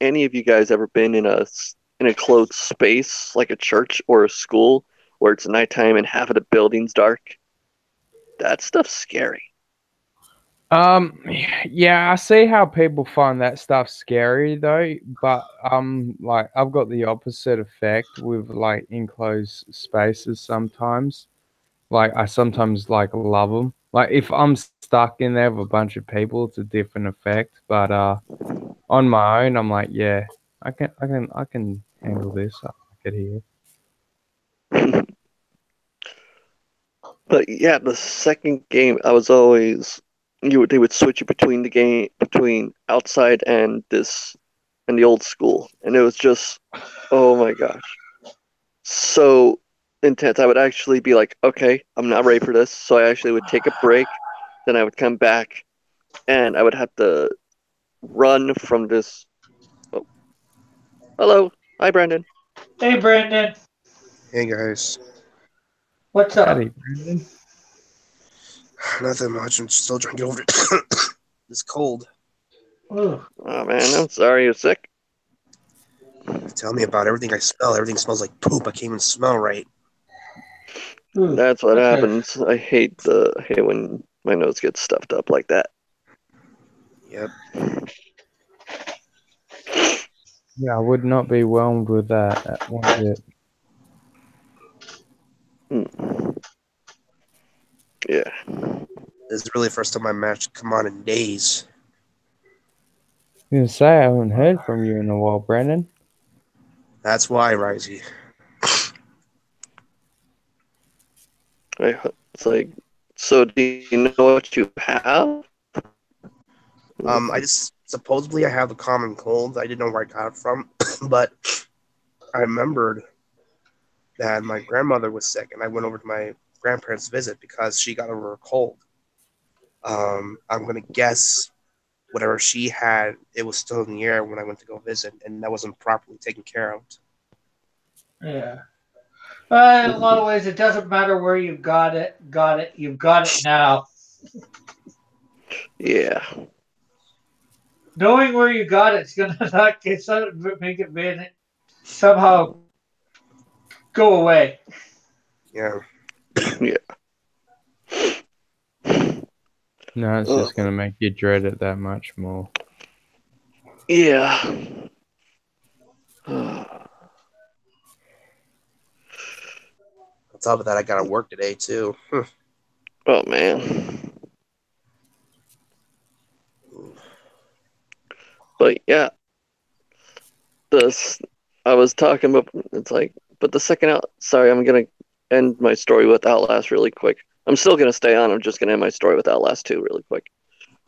any of you guys ever been in a closed space like a church or a school where it's nighttime and half of the building's dark. That stuff's scary. Yeah, I see how people find that stuff scary though, but like I've got the opposite effect with like enclosed spaces sometimes. Like I sometimes like love them. Like if I'm stuck in there with a bunch of people, it's a different effect. But on my own, I'm like, yeah, I can handle this. I like it here. But yeah, the second game, I was always they would switch you between the game between outside and the old school, and it was just, oh my gosh, so intense. I would actually be like, okay, I'm not ready for this, so I actually would take a break, then I would come back, and I would have to run from this. Oh, hello, hi Brandon. Hey, Brandon. Hey guys, What's up? Howdy, Brandon. nothing much. I'm still trying to get over it. It's cold. Ooh. Oh man, I'm sorry you're sick. Tell me about everything I smell. Everything smells like poop. I can't even smell right. Ooh. That's what Okay. happens. I hate when my nose gets stuffed up like that. Yep. Yeah, I would not be whelmed with that one bit. Yeah. This is really the first time I matched come on in days. I was gonna say I haven't heard from you in a while, Brandon. That's why, Risey. It's like, so do you know what you have? I just supposedly I have a common cold. I didn't know where I got it from, but I remembered that my grandmother was sick, and I went over to my grandparents' visit because she got over a cold. I'm gonna guess whatever she had, it was still in the air when I went to go visit, and that wasn't properly taken care of. Yeah. In a lot of ways, it doesn't matter where you got it. You've got it now. Yeah. Knowing where you got it's gonna not make it somehow go away. Yeah. Yeah. No, it's just gonna make you dread it that much more. Yeah. On top of that, I got to work today too. Oh man. But yeah, this I was talking about. It's like, but the second out. Sorry, I'm gonna end my story with Outlast really quick. I'm still gonna stay on. I'm just gonna end my story with Outlast 2 really quick.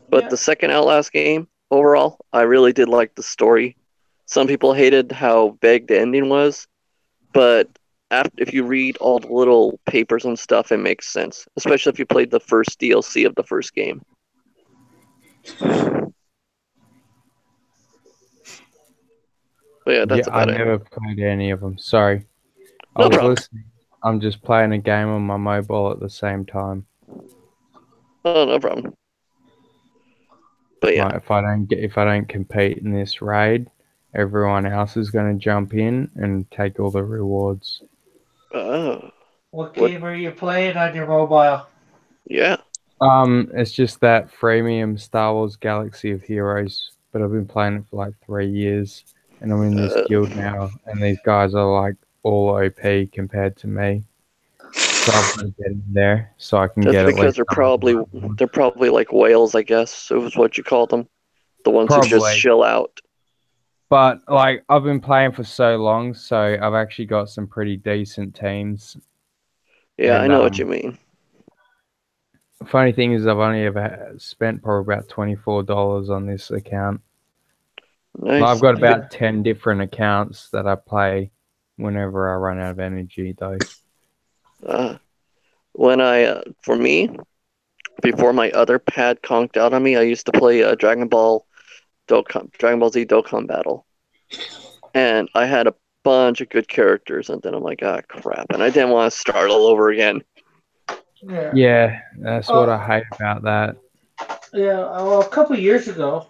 But Yeah. the second Outlast game, overall, I really did like the story. Some people hated how vague the ending was, but if you read all the little papers and stuff, it makes sense. Especially if you played the first DLC of the first game. But yeah, that's I about it. never played any of them. Sorry. I No was problem. listening. I'm just playing a game on my mobile at the same time. Oh, no problem. But yeah, Like if I don't compete in this raid, everyone else is gonna jump in and take all the rewards. oh, What What- game are you playing on your mobile? yeah. It's just that freemium Star Wars Galaxy of Heroes, but I've been playing it for like 3 years, and I'm in this guild now, and these guys are like all OP compared to me. So I've got to get in there so I can That's get at because least they're some of the probably rewards. they're probably like whales, I guess. It was what you call them, the ones who just Probably. chill out. But like I've been playing for so long, so I've actually got some pretty decent teams. Yeah, I And know what you mean. funny thing is, I've only ever spent probably about $24 on this account. Like, Nice. I've got about 10 different accounts that I play whenever I run out of energy, though. When for me, before my other pad conked out on me, I used to play Dragon Ball Z Dokkan Battle. and I had a bunch of good characters, and then I'm like, ah, crap, and I didn't want to start all over again. Yeah. Yeah, that's what I hate about that. Yeah. Well, a couple years ago,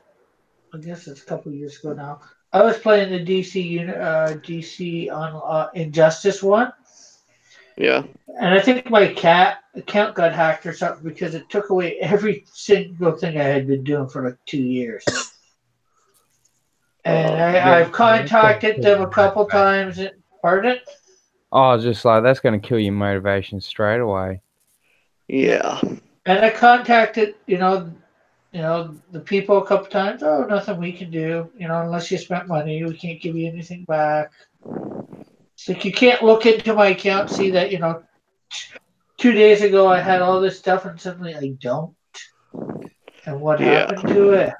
I guess it's a couple years ago now. I was playing the DC on Injustice one, Yeah. and I think my account got hacked or something because it took away every single thing I had been doing for like 2 years. And I've contacted them a couple times. Pardon? Oh, just like that's going to kill your motivation straight away. Yeah. And I contacted, the people a couple times. Oh, nothing we can do. Unless you spent money, we can't give you anything back. It's like you can't look into my account, see that 2 days ago I had all this stuff, and suddenly I don't. And what happened to it?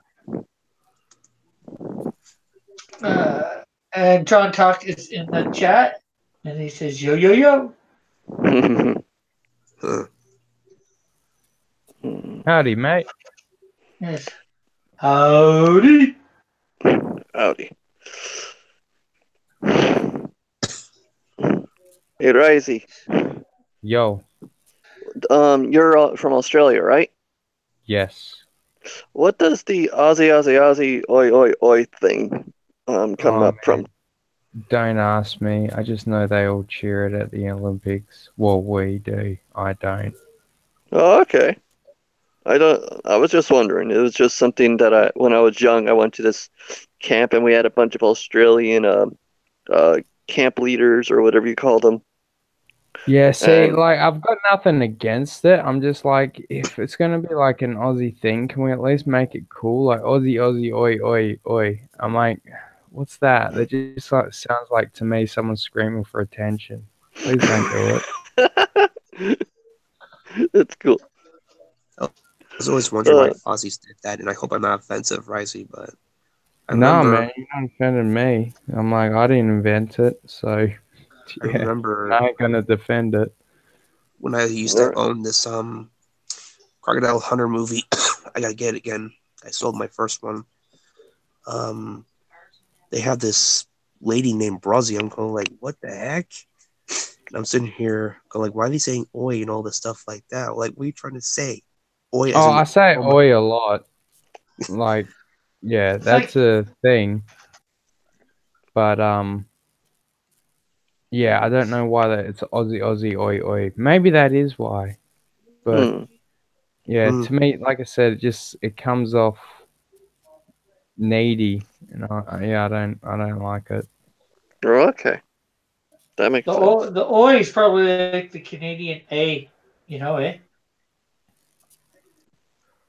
And John Talk is in the chat, and he says, "Yo, yo, yo." Huh. Howdy, mate. Yes. Howdy. Howdy. Hey, Risey. Yo. You're from Australia, right? Yes. What does the Aussie, oi, oi, oi thing come up from? Don't ask me. I just know they all cheer it at the Olympics. Well, we do. I don't. Oh, okay. I was just wondering. It was just something that when I was young, I went to this camp and we had a bunch of Australian camp leaders or whatever you call them. Yeah, see, And- like, I've got nothing against it. I'm just like, if it's going to be like an Aussie thing, can we at least make it cool? Like, Aussie, Aussie, oi, oi, oi. I'm like, what's that? That just like, sounds like to me someone screaming for attention. Please don't do it. It's cool. I was always wondering why Aussies did that, and I hope I'm not offensive, Risey, but I remember, man, you're not offending me. I'm like, I didn't invent it, so I remember I ain't gonna defend it. when I used to own this Crocodile Hunter movie. I gotta get it again. I sold my first one. They have this lady named Brazzy. I'm going like, what the heck? And I'm sitting here going like, why are they saying oi and all this stuff like that? Like, what are you trying to say? Oi. Oh, I say oi a lot. Like, yeah, that's a thing. But yeah, I don't know why that it's Aussie, Aussie, oi, oi. Maybe that is why. But yeah, to me, like I said, it comes off needy, and I don't like it. Oh, okay, that makes sense. The oi is probably like the Canadian A, eh?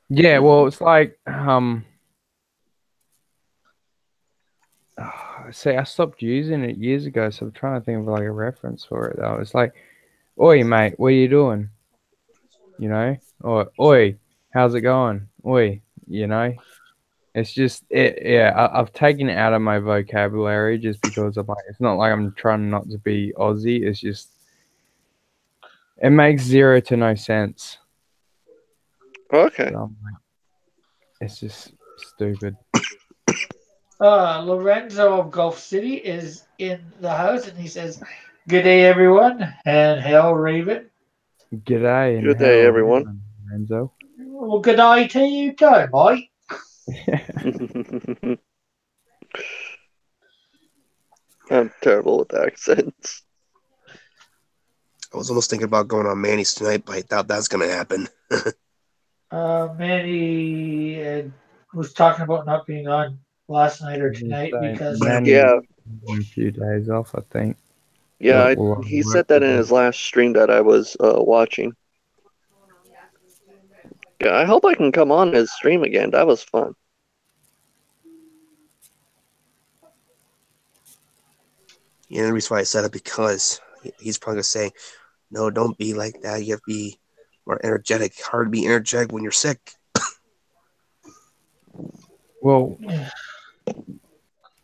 Yeah, well, it's like see, I stopped using it years ago, so I'm trying to think of like a reference for it though. It's like, oi, mate, what are you doing? Or oi, how's it going? Oi, It's just I've taken it out of my vocabulary just because I'm like, it's not like I'm trying not to be Aussie. It's just it makes zero to no sense. Okay. So it's just stupid. Lorenzo of Gulf City is in the house, and he says, "Good day, everyone," and hail Raven. G'day and Good day, everyone. Lorenzo. Well, good day to you too, mate. I'm terrible with accents. I was almost thinking about going on Manny's tonight, but I doubt that's going to happen. Manny was talking about not being on last night or tonight because a few days off, I think. Yeah, he said that in his last stream that I was watching. Yeah, I hope I can come on his stream again. That was fun. Yeah, the reason why I said it because he's probably going to say, no, don't be like that. You have to be more energetic. Hard to be energetic when you're sick. Well,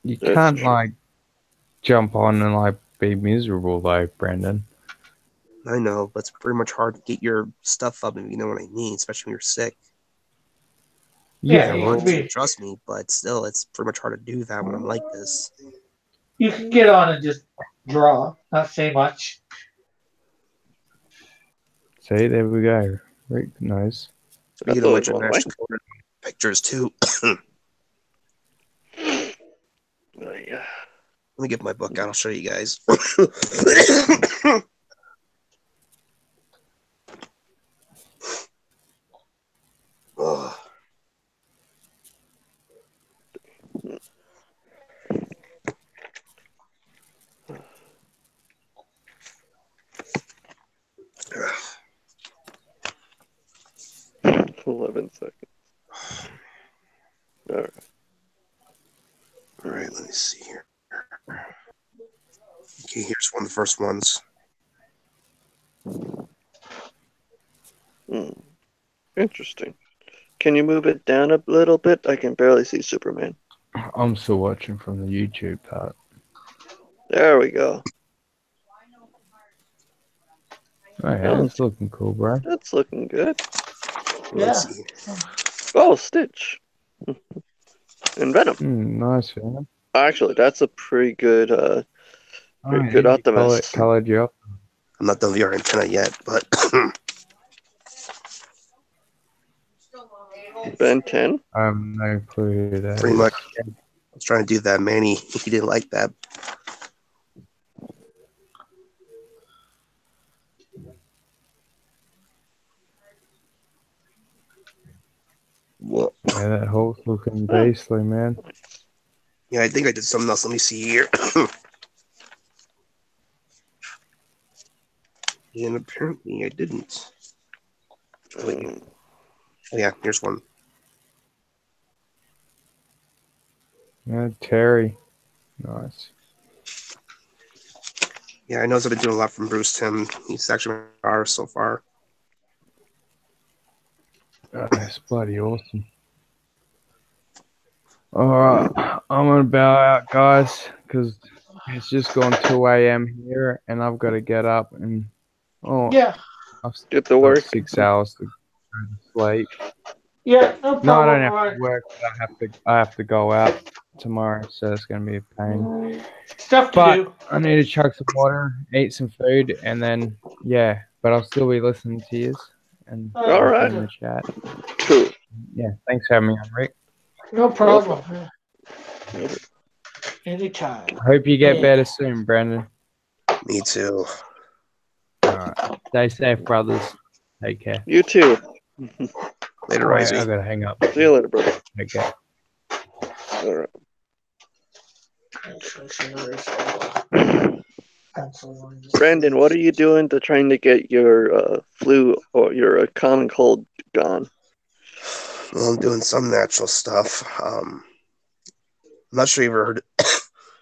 you can't like jump on and like be miserable though, Brendan. I know, but it's pretty much hard to get your stuff up, if you know what I mean, especially when you're sick. Yeah, I want you to trust me, but still, it's pretty much hard to do that when I'm like this. You can get on and just draw, not say much. See, there we go. Rick knows. Speaking thought of it which, was I'm one way. actually ordered pictures too. Yeah. Let me get my book out. I'll show you guys. Oh. Ugh. 11 seconds. All right. All right, let me see here. Okay, here's one of the first ones. Interesting. Can you move it down a little bit? I can barely see Superman. I'm still watching from the YouTube part. There we go. Oh yeah, it's looking cool, bro. That's looking good. Let's see. Oh, Stitch. And Venom. Nice, man. Actually, that's a pretty good pretty yeah, good you Optimus. Colored you up. I'm not done with your antenna yet, but Ben 10. I have no clue who that pretty is. much. I was trying to do that, Manny. He didn't like that. Well, Yeah, that Hulk's looking beastly, man. yeah, I think I did something else. Let me see here. And apparently I didn't. Oh, yeah, here's one. Yeah, Terry. Nice. Yeah, I know I've been doing a lot from Bruce Timm. He's actually my star so far. That's bloody awesome. Alright, I'm gonna bow out, guys, because it's just gone 2 a.m. here, and I've got to get up and Yeah, I've Get to got work. 6 hours to go to sleep. yeah, no problem. No, I don't have Alright. to work. But I have to go out tomorrow, so it's gonna be a pain. Stuff to But do. I need to chug some water, eat some food, and then yeah. But I'll still be listening to you and All right. in the chat. Cool. Yeah, thanks for having me on, Rick. No problem. Anytime. I hope you get Yeah. better soon, Brandon. Me too. All right, stay safe, brothers. Take care. You too. Later, Alright, Risey. I gotta hang up. See you later, brother. Take care. All right. Brandon, what are you doing to trying to get your flu or your common cold gone? Well, I'm doing some natural stuff. I'm not sure you've ever heard it.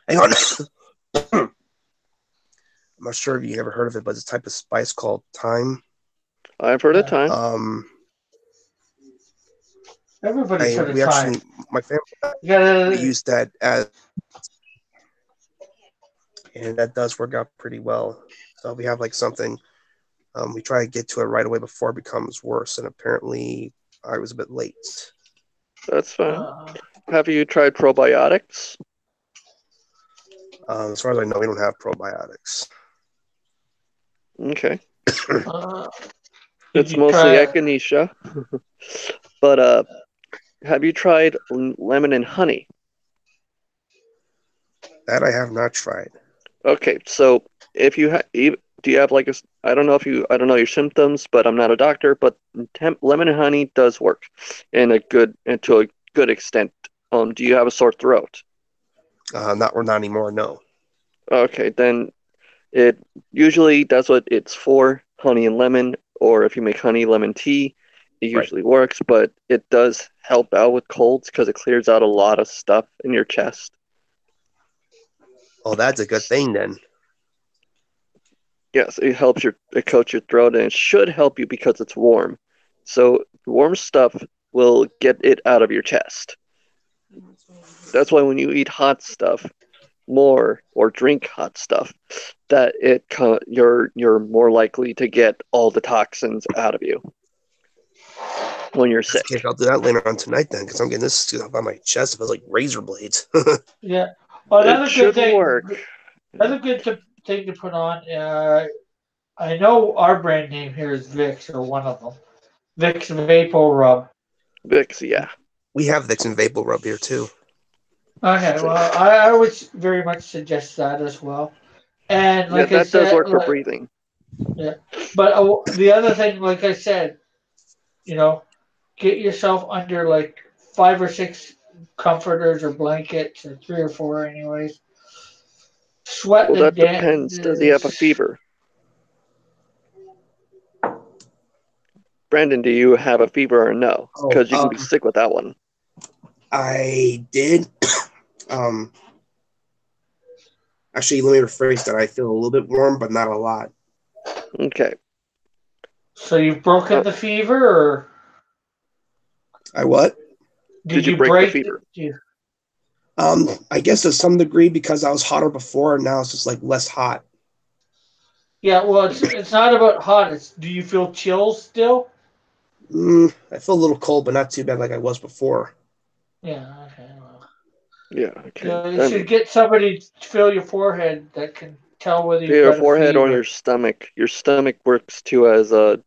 Hang on. I'm not sure if you ever heard of it, but it's a type of spice called thyme. I've heard of time. Everybody's heard of time. My family, You we gotta, use that as, and that does work out pretty well. So we have like something, we try to get to it right away before it becomes worse. And apparently I was a bit late. That's fine. Have you tried probiotics? As far as I know, we don't have probiotics. Okay. did It's you mostly try- echinacea. But have you tried lemon and honey? That I have not tried. Okay, so if you do you have like I don't know your symptoms, but I'm not a doctor, but lemon and honey does work to a good extent. Do you have a sore throat? Not anymore. No. Okay, then it usually that's what it's for, honey and lemon, or if you make honey lemon tea, it usually works, but it does help out with colds because it clears out a lot of stuff in your chest. Oh, that's a good thing then. Yes, it coats your throat, and it should help you because it's warm. So warm stuff will get it out of your chest. That's why when you eat hot stuff more or drink hot stuff, that you're more likely to get all the toxins out of you when you're sick. Okay, I'll do that later on tonight then, because I'm getting this stuff on my chest. It feels like razor blades. Yeah. Well, It should work. Another thing to put on. I know our brand name here is Vicks, or one of them. Vicks Vapor Rub. Vicks, yeah. We have Vixen Vapor Rub here too. Okay, well, I would very much suggest that as well. And Yeah, like I that does said, work for breathing. yeah. But the other thing, like I said, you know, get yourself under like 5 or 6 comforters or blankets, or 3 or 4, anyways. Sweat Well, the that depends. Does he have a fever? Brandon, do you have a fever or no? Because you can be sick with that one. I did. um, Actually, let me rephrase that. I feel a little bit warm, but not a lot. Okay. So you've broken the fever, or I what? Did you break the fever? I guess to some degree, because I was hotter before, and now it's just like less hot. Yeah, well, it's not about hot. It's, do you feel chills still? I feel a little cold, but not too bad like I was before. Yeah. Okay. Well, Yeah. Okay. you should get somebody to feel your forehead that can tell whether you've Your got a forehead or fever. your stomach. Your stomach works too as a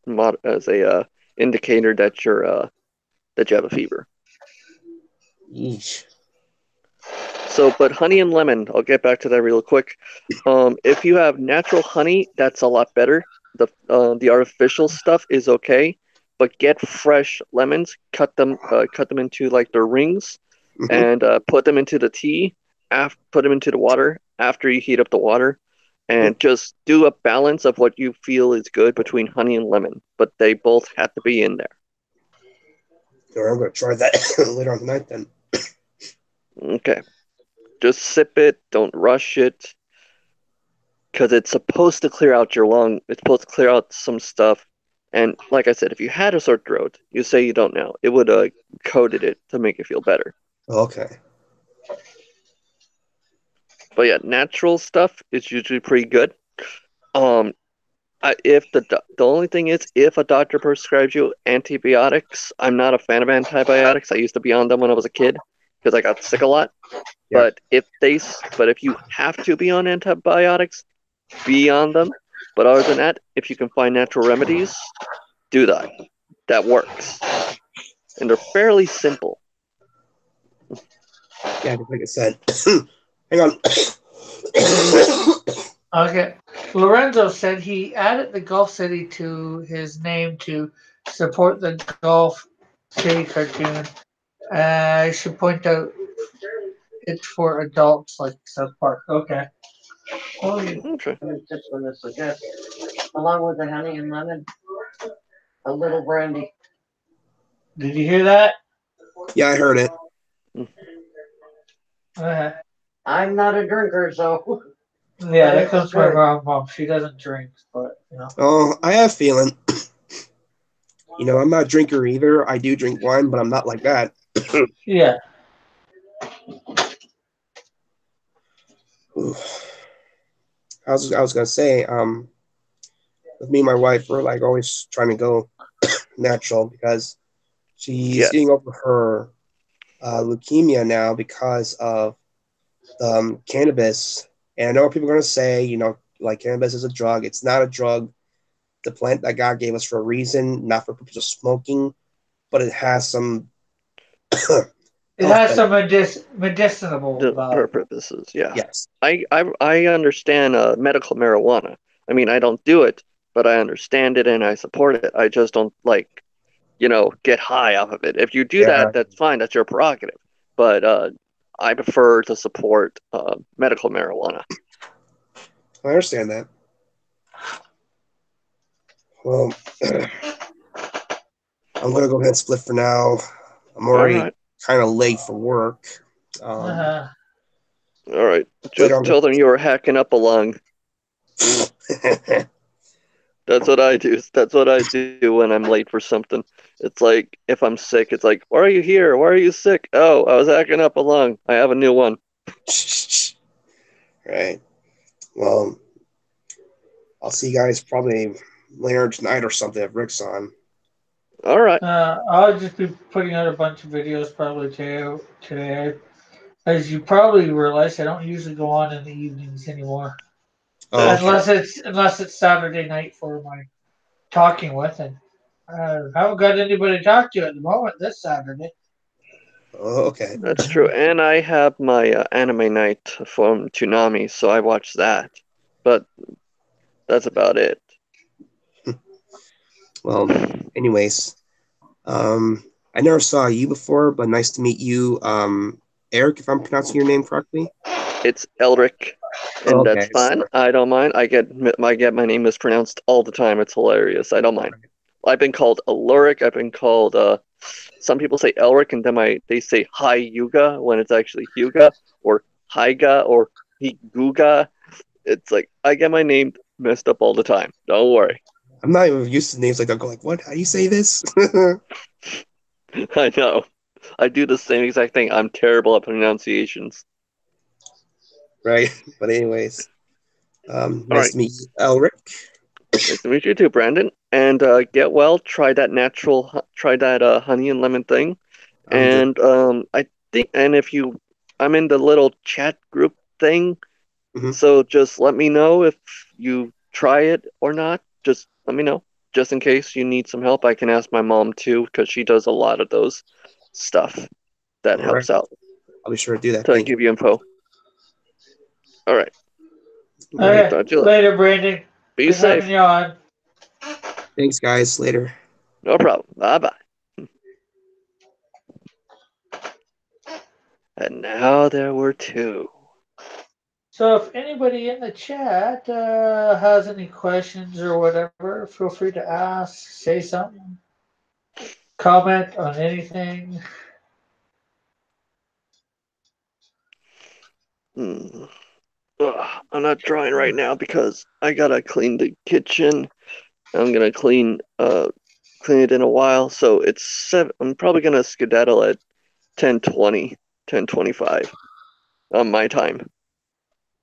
indicator that that you have a fever. Yeesh. So, but honey and lemon, I'll get back to that real quick. If you have natural honey, that's a lot better. The artificial stuff is okay, but get fresh lemons, cut them into like their rings, Mhm. and put them into the tea. Put them into the water after you heat up the water, and just do a balance of what you feel is good between honey and lemon. But they both have to be in there. Or I'm gonna try that later on tonight then. Okay. Just sip it. Don't rush it. Because it's supposed to clear out your lung. It's supposed to clear out some stuff. And like I said, if you had a sore throat, you say you don't know, it would coated it to make you feel better. Okay. But yeah, natural stuff is usually pretty good. If the only thing is, if a doctor prescribes you antibiotics, I'm not a fan of antibiotics. I used to be on them when I was a kid because I got sick a lot. Yeah. But if you have to be on antibiotics, be on them. But other than that, if you can find natural remedies, do that. That works. And they're fairly simple. Yeah, just like I said. Hang on. Okay. Lorenzo said he added the Golf City to his name to support the Golf City cartoon. I should point out it's for adults like South Park. Okay. Oh, yeah. Okay. I was just going to suggest, along with the honey and lemon, a little brandy. Did you hear that? Yeah, I heard it. I'm not a drinker, so. Yeah, that comes from my mom. She doesn't drink, but you know. Oh, I have a feeling. I'm not a drinker either. I do drink wine, but I'm not like that. Yeah. I was gonna say, with me and my wife, we're like always trying to go natural because she's getting over her leukemia now because of cannabis. And I know what people are gonna say, like cannabis is a drug. It's not a drug. The plant that God gave us for a reason, not for purpose of smoking, but it has some. It has some medicinal purposes. Yeah. Yes. I understand medical marijuana. I mean, I don't do it, but I understand it and I support it. I just don't get high off of it. If you do that, that's fine. That's your prerogative. But I prefer to support medical marijuana. I understand that. Well, I'm gonna go ahead and split for now. I'm already kind of late for work. All right. Just tell them you were hacking up a lung. That's what I do. That's what I do when I'm late for something. It's like, if I'm sick, it's like, why are you here? Why are you sick? Oh, I was hacking up a lung. I have a new one. Right. Well, I'll see you guys probably later tonight or something if Rick's on. All right. I'll just be putting out a bunch of videos probably today. As you probably realize, I don't usually go on in the evenings anymore, Oh, okay. unless it's Saturday night for my talking with, and I haven't got anybody to talk to at the moment this Saturday. Oh, okay. That's true. And I have my anime night from Toonami, so I watch that. But that's about it. Well, anyways, I never saw you before, but nice to meet you, Eric, if I'm pronouncing your name correctly. It's Elric, and Okay. that's fine. I don't mind. I get my name mispronounced all the time. It's hilarious. I don't mind. I've been called Aluric. I've been called. Some people say Elric, and then they say Hi Yuga when it's actually Hyuga or Hyga or Higuga. It's like I get my name messed up all the time. Don't worry. I'm not even used to names like that. I'm like, what? How do you say this? I know. I do the same exact thing. I'm terrible at pronunciations. Right. But anyways, nice right. to meet you, Elric. Nice to meet you too, Brandon. And get well. Try that honey and lemon thing. And I think, and if you, I'm in the little chat group thing. Mhm. So just let me know if you try it or not. Just let me know. Just in case you need some help, I can ask my mom too, because she does a lot of those stuff that All helps right. out I'll be sure to do that. to Thank give you info. All right. you. All right. Talk to you later. Later, Brandon. Be Good safe. having you on. Thanks, guys. Later. No problem. Bye bye. And now there were two. So if anybody in the chat has any questions or whatever, feel free to ask, say something, comment on anything. Ugh, I'm not drawing right now because I gotta clean the kitchen. I'm gonna clean it in a while. So it's 7. I'm probably gonna skedaddle at 10:20, 10:25 on my time.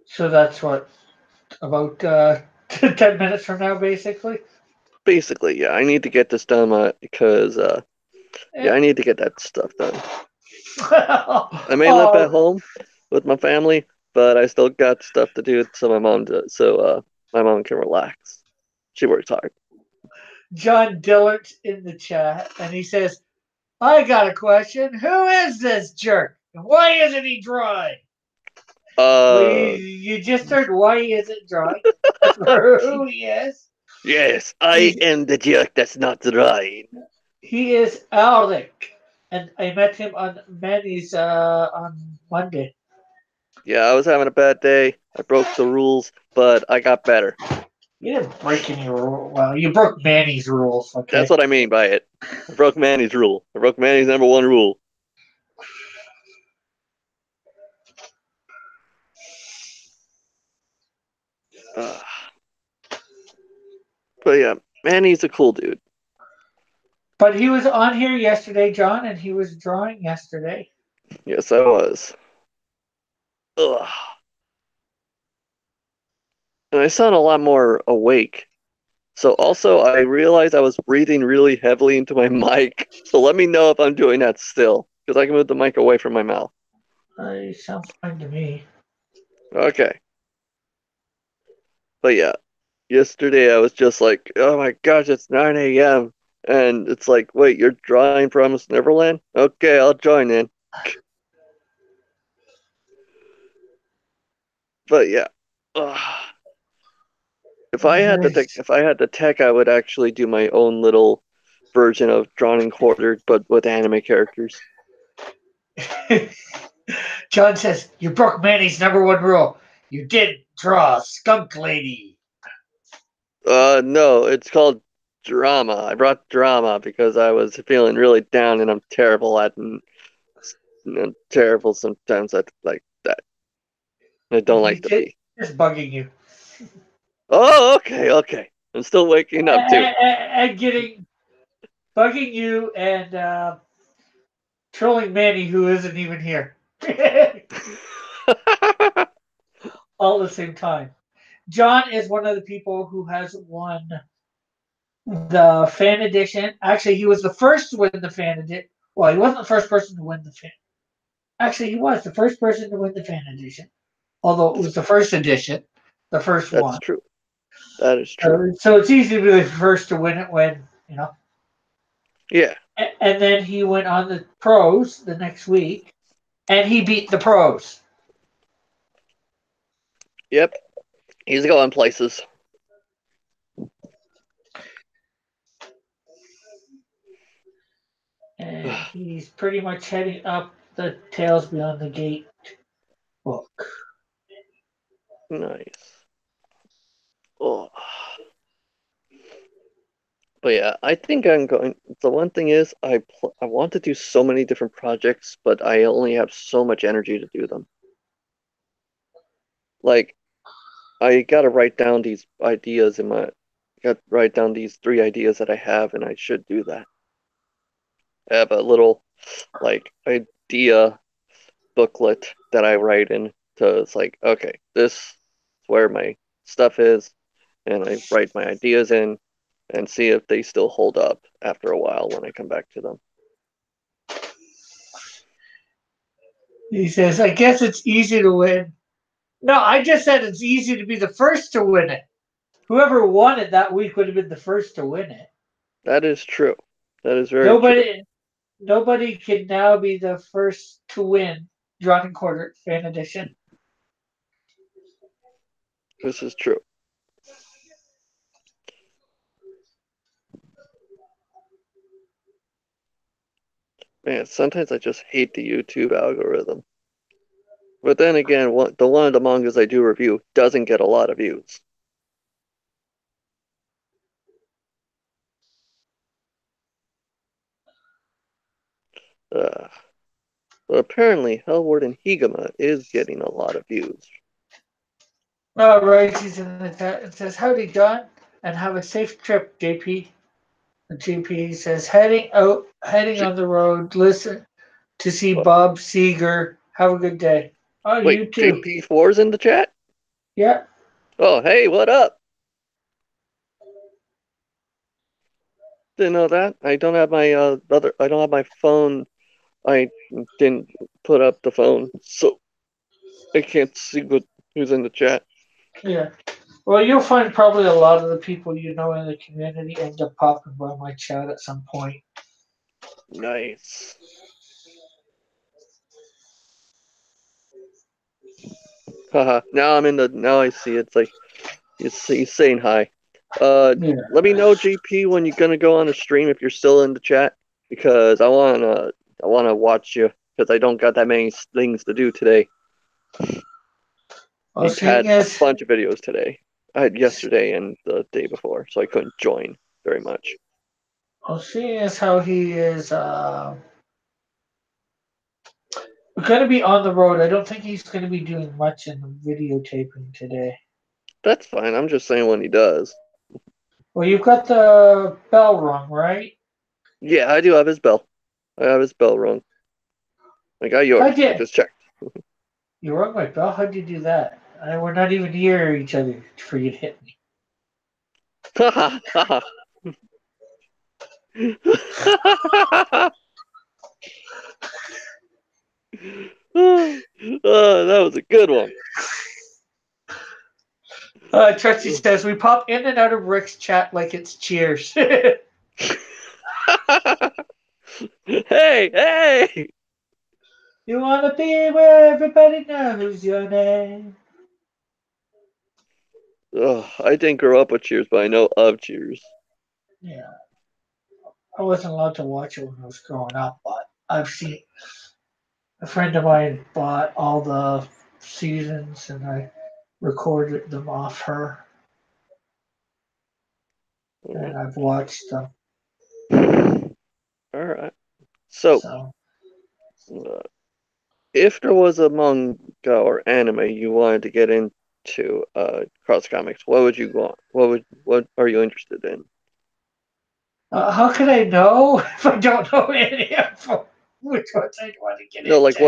So that's what, about 10 minutes from now, basically? Basically, yeah. I need to get this done because I need to get that stuff done. I may live at home with my family, but I still got stuff to do so my mom can relax. She works hard. John Dillert's in the chat, and he says, I got a question. Who is this jerk? And why isn't he drawing? You just heard why he isn't drawing. That's for who he is. Yes, I am the jerk that's not drawing. He is Alec, and I met him on Manny's on Monday. Yeah, I was having a bad day. I broke the rules, but I got better. You didn't break any rule. Well, you broke Manny's rules. Okay. That's what I mean by it. I broke Manny's rule. I broke Manny's #1 rule. But yeah, Manny's a cool dude. But he was on here yesterday, John, and he was drawing yesterday. Yes, I was. Ugh. And I sound a lot more awake. So also, I realized I was breathing really heavily into my mic. So let me know if I'm doing that still, because I can move the mic away from my mouth. Sounds fine to me. Okay. But yeah, yesterday I was just like, oh my gosh, it's 9 a.m. And it's like, wait, you're drawing Promised Neverland? Okay, I'll join in. But yeah. Ugh. If I had the tech, I would actually do my own little version of Drawn and Quartered, but with anime characters. John says, you broke Manny's #1 rule. You did draw a skunk lady. No, it's called drama. I brought drama because I was feeling really down and I'm terrible at terrible sometimes at like that. I don't like to be. Just bugging you. Oh, okay. I'm still waking up too. And bugging you and trolling Manny, who isn't even here. All at the same time. John is one of the people who has won the fan edition. Actually, he was the first to win the fan edition. Well, he wasn't the first person to win the fan. Actually, he was the first person to win the fan edition. Although it was the first edition, the first That's one. true. That is true. So it's easy to be the first to win it when, you know. Yeah. And then he went on the pros the next week, and he beat the pros. Yep. He's going places. And he's pretty much heading up the Tales Beyond the Gate book. Nice. Oh. But yeah, I think I'm going. The one thing is, I want to do so many different projects, but I only have so much energy to do them. Like, I gotta write down these ideas in my. Got to write down these 3 ideas that I have, and I should do that. I have a little, like, idea booklet that I write in. So it's like, okay, this is where my stuff is, and I write my ideas in, and see if they still hold up after a while when I come back to them. He says, I guess it's easy to win. No, I just said it's easy to be the first to win it. Whoever won it that week would have been the first to win it. That is true. That is very true. Nobody can now be the first to win Drawn and Quartered Fan Edition. This is true. Man, sometimes I just hate the YouTube algorithm. But then again, the one of the mangas I do review doesn't get a lot of views. But apparently, Hellward and Higama is getting a lot of views. All right, he's in the chat. It says, howdy, John, and have a safe trip, JP. The JP says, heading on the road, listen to see Bob Seger. Have a good day. Oh, Wait, you too. JP4's in the chat? Yeah. Oh, hey, what up? Didn't know that. I don't have my I don't have my phone. I didn't put up the phone, so I can't see who's in the chat. Yeah. Well, you'll find probably a lot of the people you know in the community end up popping by my chat at some point. Nice. Haha. Now I see it's like he's saying hi. Yeah. Let me know, JP, when you're gonna go on the stream if you're still in the chat, because I wanna watch you because I don't got that many things to do today. Well, I had a as bunch of videos today. I had yesterday and the day before, so I couldn't join very much. well, seeing as how he is going to be on the road, I don't think he's going to be doing much in the videotaping today. That's fine. I'm just saying when he does. Well, you've got the bell rung, right? Yeah, I do have his bell. I have his bell rung. I got yours. I just checked. You rung my bell? How'd you do that? We're not even near each other for you to hit me. Ha ha. Oh, that was a good one. Trusty says, we pop in and out of Rick's chat like it's Cheers. Hey, hey! You want to be where everybody knows your name. Oh, I didn't grow up with Cheers, but I know of Cheers. Yeah. I wasn't allowed to watch it when I was growing up, but I've seen a friend of mine bought all the seasons and I recorded them off her. And I've watched them. Alright. So if there was a manga or anime you wanted to get into cross comics, what would you want? What are you interested in? How can I know if I don't know any of them? Which ones I want to get No, into?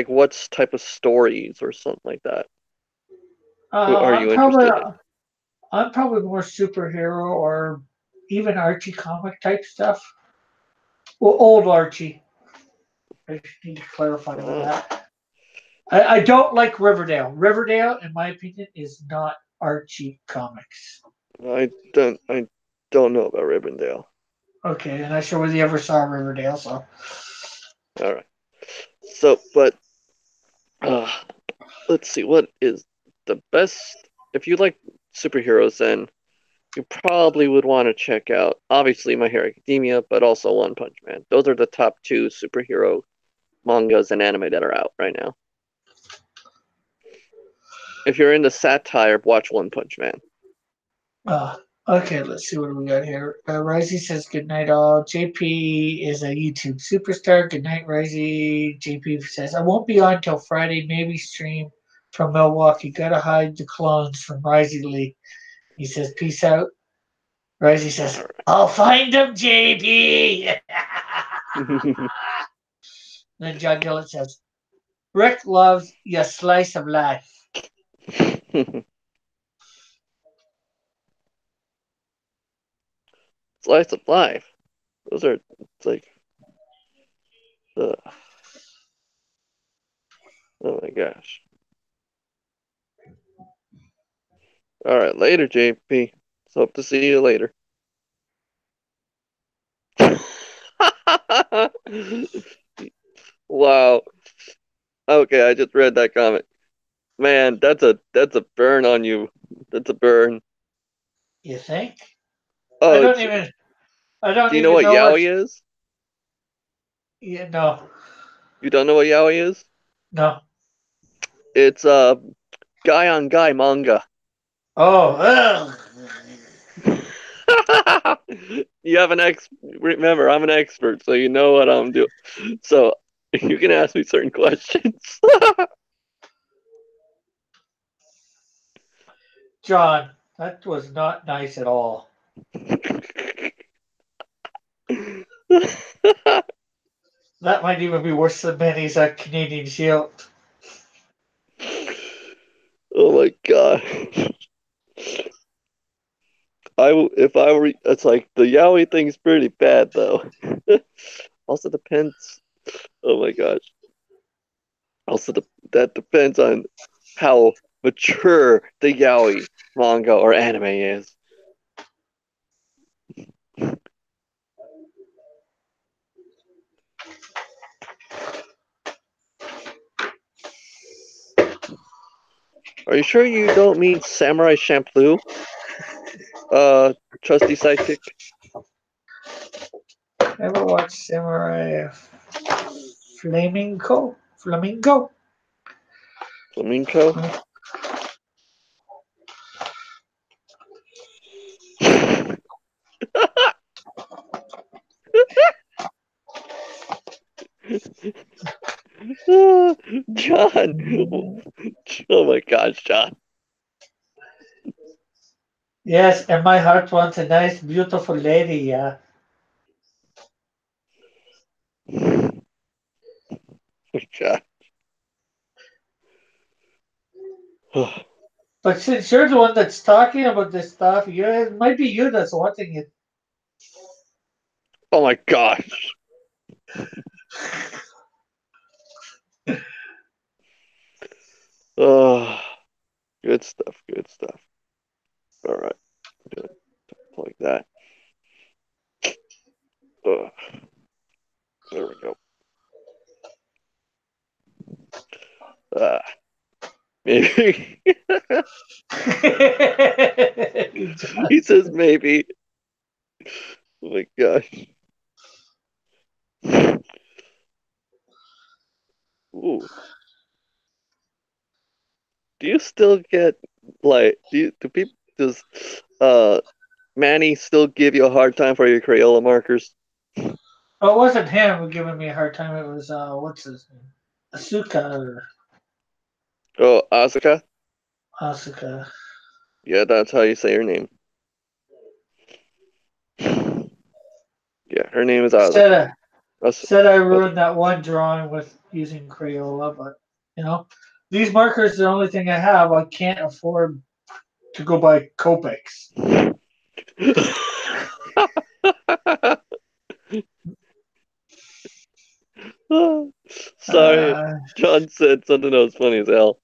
what's type of stories or something like that? Are you interested in? I'm probably more superhero or even Archie comic type stuff. Well, old Archie. I just need to clarify that. I don't like Riverdale. Riverdale, in my opinion, is not Archie comics. I don't know about Rivendell. Okay, and I sure was ever saw Riverdale, so. All right. So, but let's see. What is the best? If you like superheroes, then you probably would want to check out, obviously, My Hero Academia, but also One Punch Man. Those are the top two superhero mangas and anime that are out right now. If you're into satire, watch One Punch Man. Okay, let's see what we got here. Risey says good night all. JP is a YouTube superstar. Good night, Risey. JP says I won't be on till Friday. Maybe stream from Milwaukee. Gotta hide the clones from Risey Lee. He says peace out. Risey says I'll find them, JP. Then John Dillon says Rick loves your slice of life. Slice of life. Those are like, oh my gosh. All right, later, JP. So hope to see you later. Wow. Okay, I just read that comment. Man, that's a burn on you. That's a burn. You think? Oh, I don't even do you know what yaoi is? Yeah, no. You don't know what yaoi is? No. It's guy on guy manga. Oh, You have remember, I'm an expert, so you know what I'm doing. So you can ask me certain questions. John, that was not nice at all. That might even be worse than Manny's Canadian Shield. Oh my god. If I were, it's like the yaoi thing's pretty bad though. Also depends. Oh my gosh. Also, that depends on how mature the yaoi manga or anime is. Are you sure you don't mean Samurai Champloo? Trusty sidekick? Ever watched Samurai Flamingo? Flamingo? Flamenco? John! Oh my gosh, John. Yes, and my heart wants a nice, beautiful lady, yeah. John. But since you're the one that's talking about this stuff, it might be you that's watching it. Oh my gosh. Oh, good stuff, good stuff. All right, like that. There we go. Maybe. He says maybe. Oh my gosh. Ooh. Do you still get do people does Manny still give you a hard time for your Crayola markers? Oh, it wasn't him who giving me a hard time. It was what's his name, Asuka or Oh, Asuka? Asuka. Yeah, that's how you say her name. Yeah, her name is Asuka. Said I ruined that one drawing with using Crayola, but these markers are the only thing I have. I can't afford to go buy Copics. Sorry, John said something that was funny as hell.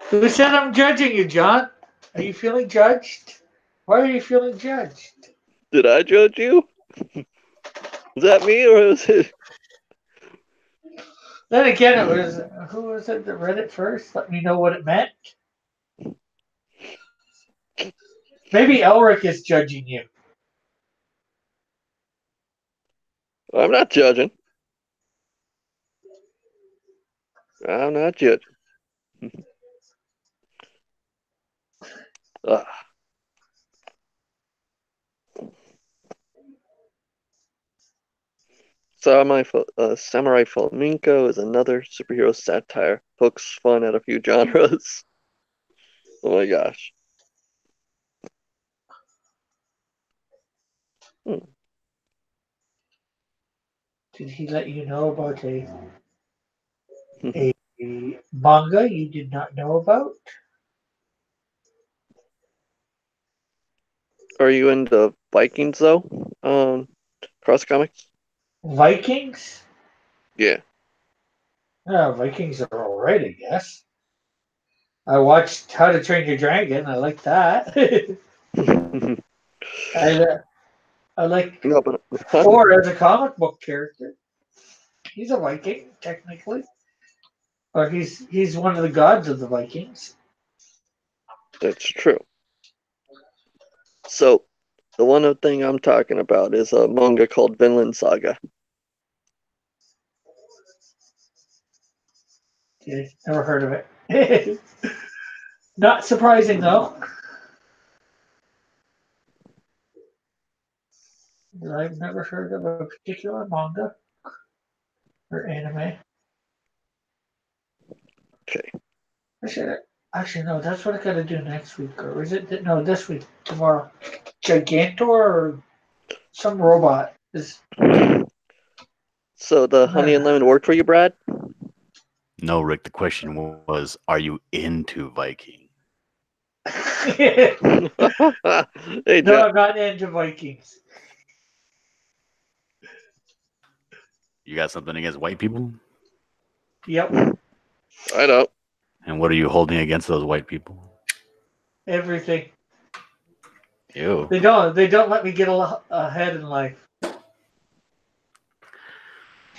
Who said I'm judging you, John? Are you feeling judged? Why are you feeling judged? Did I judge you? Was that me or was it? Then again, it was who was it that read it first? Let me know what it meant. Maybe Elric is judging you. I'm not judging. I'm not judging. Ah. Samurai Flamenco is another superhero satire. Pokes fun at a few genres. Oh my gosh. Did he let you know about a manga you did not know about? Are you into Vikings though? Cross Comics? Vikings? Yeah. Vikings are alright, I guess. I watched How to Train Your Dragon. I like that. I like No, but Thor as a comic book character. He's a Viking, technically. Or he's one of the gods of the Vikings. that's true. So, the one thing I'm talking about is a manga called Vinland Saga. Yeah, never heard of it. Not surprising though. I've never heard of a particular manga or anime. Okay. Actually, no. That's what I gotta do next week, or is it? No, this week, tomorrow. Gigantor or some robot is. So the Honey and Lemon worked for you, Brad? No, Rick, the question was, are you into Viking? Hey, No, John. I'm not into Vikings. You got something against white people? Yep, I know. And what are you holding against those white people? everything. Ew. They don't let me get ahead in life.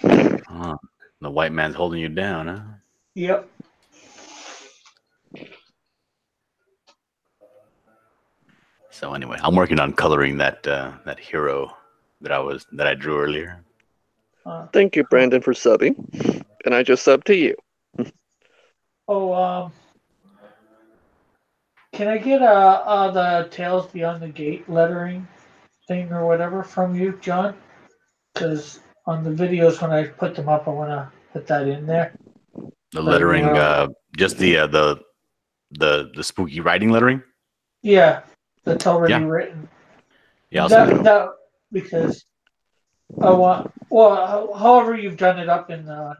Huh. The white man's holding you down, huh? Yep. So anyway, I'm working on coloring that that hero that I drew earlier. Thank you, Brandon, for subbing. And I just subbed to you. Can I get the Tales Beyond the Gate lettering thing or whatever from you, John? Because on the videos when I put them up, I want to put that in there. The lettering, just the spooky writing lettering. Yeah, that's already written. Yeah, that because I want however you've done it up in the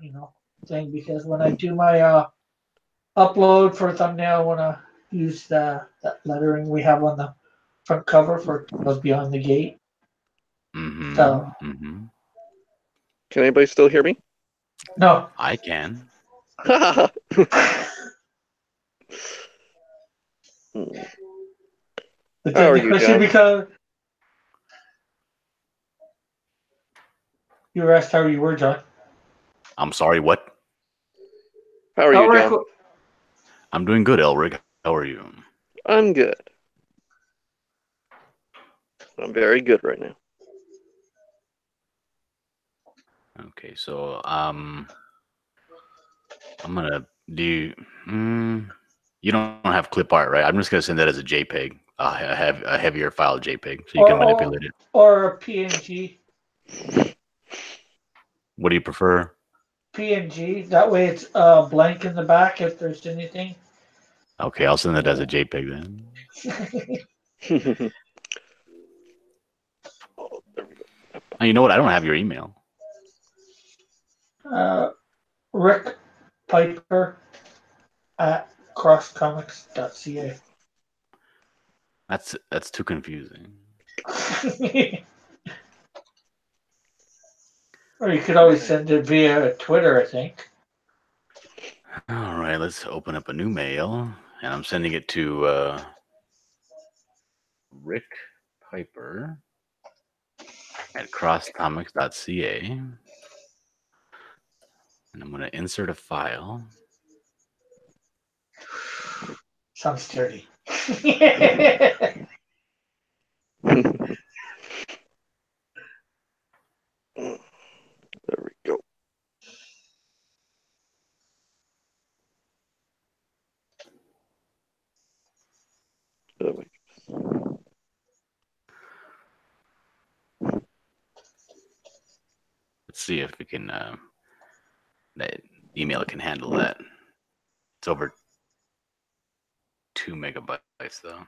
thing, because when I do my upload for a thumbnail, I want to use that lettering we have on the front cover for Tales Beyond the Gate. Mm-hmm. So Can anybody still hear me? no, I can. the How are you, question John? because you were asked how you were, John. I'm sorry, what? How are you, John? I'm doing good, Elric. How are you? I'm good. I'm very good right now. Okay, so I'm gonna do. You don't have clip art, right? I'm just gonna send that as a JPEG. I have a heavier file JPEG, so you can manipulate it. Or a PNG. What do you prefer? PNG. That way it's blank in the back if there's anything. Okay, I'll send it as a JPEG then. Oh, you know what? I don't have your email. Rick Piper at crosscomics.ca. That's too confusing. Or you could always send it via Twitter, I think. All right, let's open up a new mail, and I'm sending it to Rick Piper at crosscomics.ca, and I'm going to insert a file. Sounds dirty. There we go. There we go. Let's see if we can that email can handle that. It's over 2 megabytes though.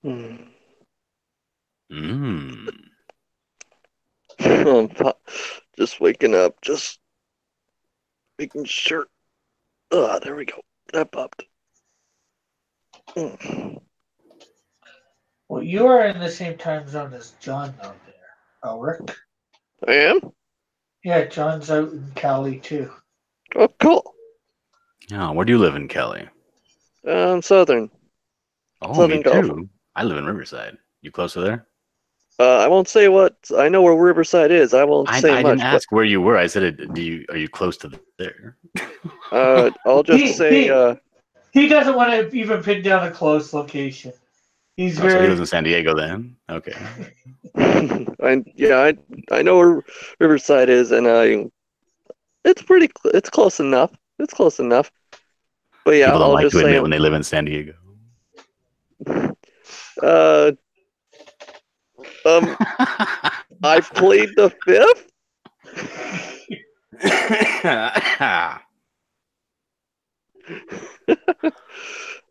Mm. Mm. I'm just waking up, just making sure. There we go. That popped. Mm. Well, you are in the same time zone as John out there, Rick. I am? Yeah, John's out in Cali too. Oh, cool. Oh, where do you live in Kelly? Southern. Oh, Southern me California. too. I live in Riverside. You close to there? I won't say what. I know where Riverside is. I won't I say didn't much, ask where you were. I said, are you close to there? but I'll just say. He doesn't want to even pin down a close location. He's Oh, so he very. lives in San Diego then? Okay. I know where Riverside is, and it's it's close enough. It's close enough. But yeah, People don't I'll like just to say admit when they live in San Diego. I played the fifth.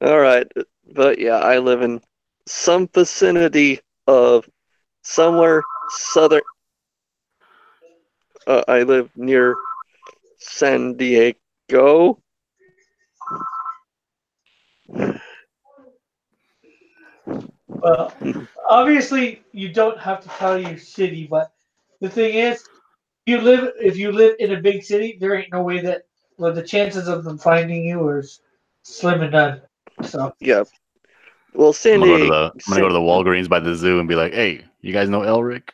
All right, but yeah, I live in some vicinity of somewhere southern. I live near San Diego. Well, obviously, you don't have to tell your city, but the thing is, if you live in a big city, there ain't no way that the chances of them finding you are slim and none. So Yeah. Well, San I'm Diego. gonna go to the Walgreens by the zoo and be like, "Hey, you guys know Elric?"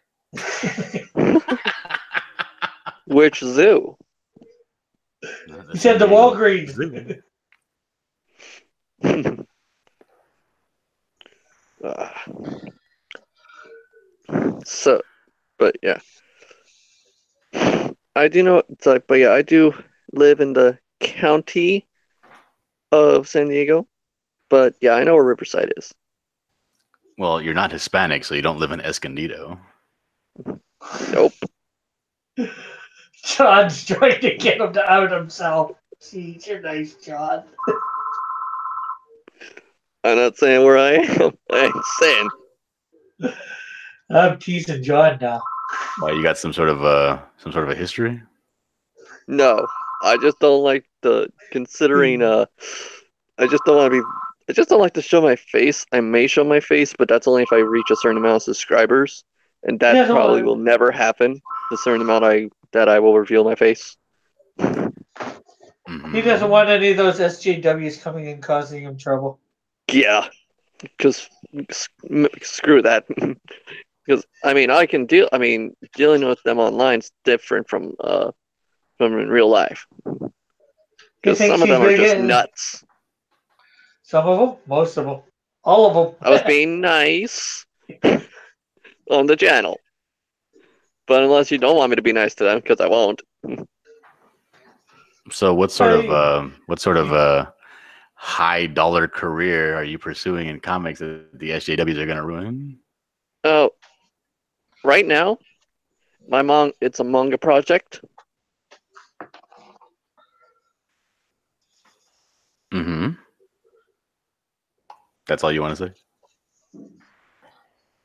Which zoo? he said the Walgreens. So, but yeah, I do know. It's like, but yeah, I do live in the county of San Diego. But yeah, I know where Riverside is. Well, you're not Hispanic, so you don't live in Escondido. Nope. John's trying to get him to out himself. Jeez, you're nice, John. I'm not saying where I am. I'm saying. I'm teasing John now. Why, you got some sort of a history? No, I just don't like considering. I just don't want to be. I just don't like to show my face. I may show my face, but that's only if I reach a certain amount of subscribers, and that Yeah, probably will never happen. The certain amount that I will reveal my face. Mm-hmm. He doesn't want any of those SJWs coming in causing him trouble. Yeah, because screw that. Because I mean, I can deal. I mean, dealing with them online is different from in real life. Because some of them are just nuts. Some of them, most of them, all of them. I was being nice on the channel, but unless you don't want me to be nice to them, because I won't. So what sort of high dollar career are you pursuing in comics that the SJWs are gonna ruin? Oh, right now, it's a manga project. Mm-hmm. That's all you want to say?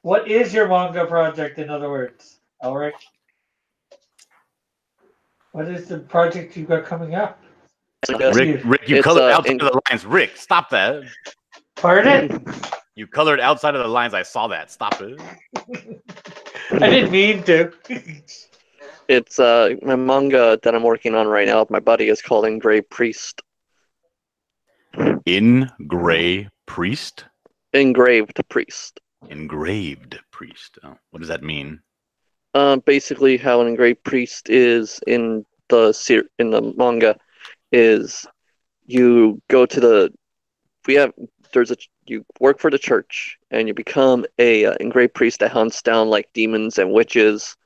What is your manga project, in other words, Elric? What is the project you've got coming up? Rick, you It's, colored outside of the lines. Rick, stop that. Pardon? You colored outside of the lines. I saw that. Stop it. I didn't mean to. It's my manga that I'm working on right now with my buddy is called Engraved Priest. Engraved priest? Engraved Priest. Engraved priest. Oh, what does that mean? Basically, how an engraved priest is in the manga is you go to you work for the church and you become a engraved priest that hunts down like demons and witches,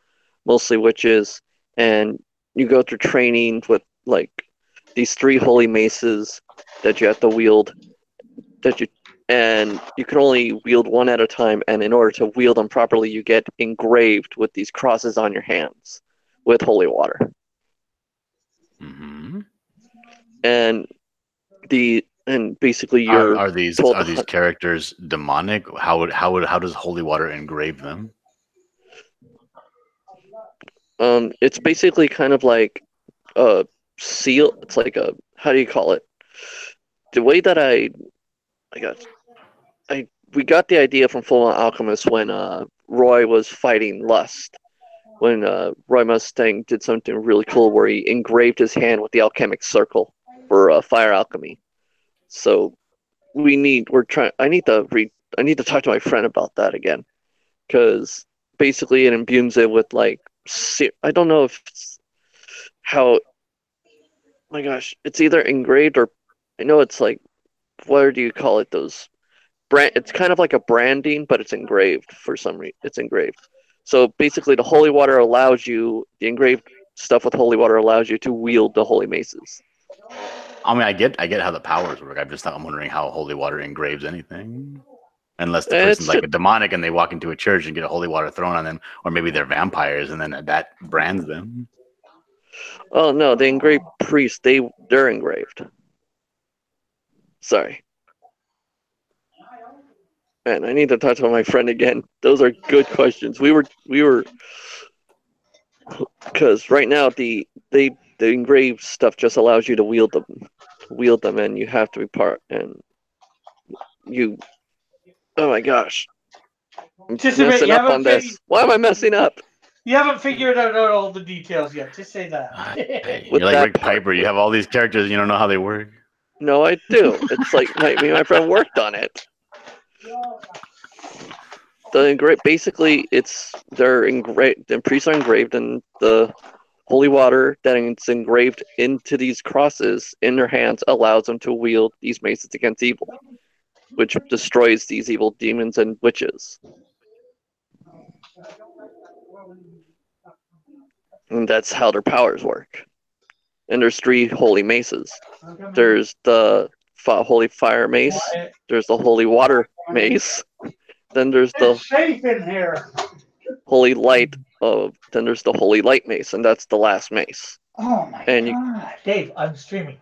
mostly witches, and you go through training with like these 3 holy maces that you have to wield and you can only wield one at a time, and in order to wield them properly you get engraved with these crosses on your hands with holy water. Mm-hmm. And basically are these characters demonic? How does holy water engrave them? It's basically kind of like a seal. It's like a, how do you call it? The way that we got the idea from Fullmetal Alchemist when Roy was fighting Lust. When Roy Mustang did something really cool where he engraved his hand with the alchemic circle for fire alchemy. So I need to talk to my friend about that again, because basically it imbues it with like, I don't know if it's how, my gosh, it's either engraved or, I know it's like, what do you call it, those it's kind of like a branding, but it's engraved for some reason. It's engraved. So basically the holy water the engraved stuff with holy water allows you to wield the holy maces. I mean, I get how the powers work. I'm wondering how holy water engraves anything. Unless the person's like a demonic and they walk into a church and get a holy water thrown on them, or maybe they're vampires and then that brands them. Oh no, the engraved priests, they're engraved. Sorry. Man, I need to talk to my friend again. Those are good questions. We were because right now the engraved stuff just allows you to wield them, and you have to be part, and you. Oh my gosh. I'm messing up on this. Why am I messing up? You haven't figured out all the details yet. Just say that. Hey, you're like Rick Piper. You have all these characters and you don't know how they work. No, I do. It's like me and my friend worked on it. Basically, the priests are engraved, and the holy water that is engraved into these crosses in their hands allows them to wield these maces against evil, which destroys these evil demons and witches. And that's how their powers work. And there's 3 holy maces. There's the holy fire mace. There's the holy water mace. Then there's the safe in here. Holy light. Then there's the holy light mace, and that's the last mace. Oh my god, Dave! I'm streaming.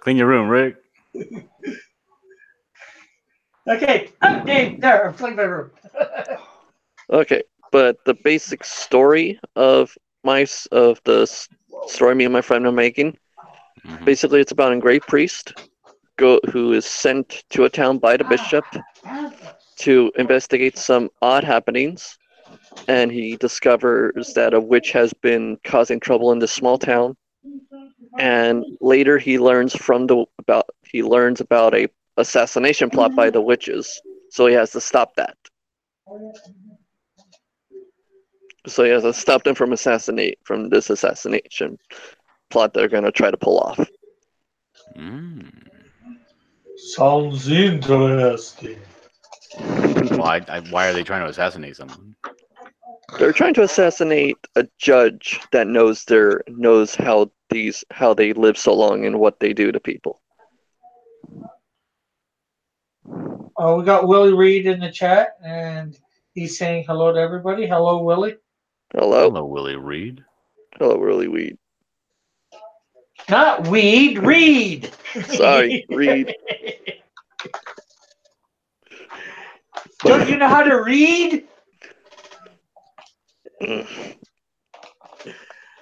Clean your room, Rick. Okay, Dave, there, I'm cleaning my room. Okay, but the basic story of the story me and my friend are making, basically it's about an engraved priest who is sent to a town by the bishop to investigate some odd happenings, and he discovers that a witch has been causing trouble in this small town. And later he learns about a assassination plot by the witches, so he has to stop that. So he has to stop them from this assassination plot they're going to try to pull off. Sounds interesting. Why are they trying to assassinate someone? They're trying to assassinate a judge that knows how they live so long and what they do to people. Oh, we got Willie Reed in the chat, and he's saying hello to everybody. Hello, Willie. Hello, Hello, Willie Reed. hello, Willie Weed. Not weed, Reed. Sorry, Reed. Don't you know how to read?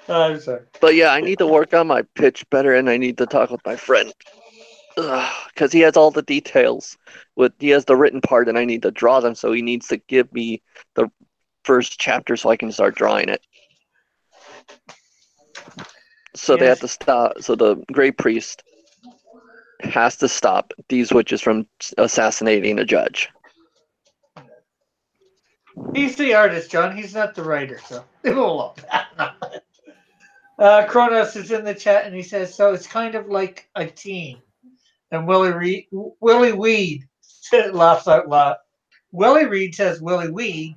I'm sorry. But yeah, I need to work on my pitch better, and I need to talk with my friend because he has all the details. He has the written part, and I need to draw them. So he needs to give me the first chapter so I can start drawing it. So they have to stop. So the Grey Priest has to stop these witches from assassinating a judge. He's the artist, John. He's not the writer, so leave him alone. Kronos is in the chat, and he says, so it's kind of like a team. And Willie Weed laughs out loud. Willie Reed says, Willie Weed,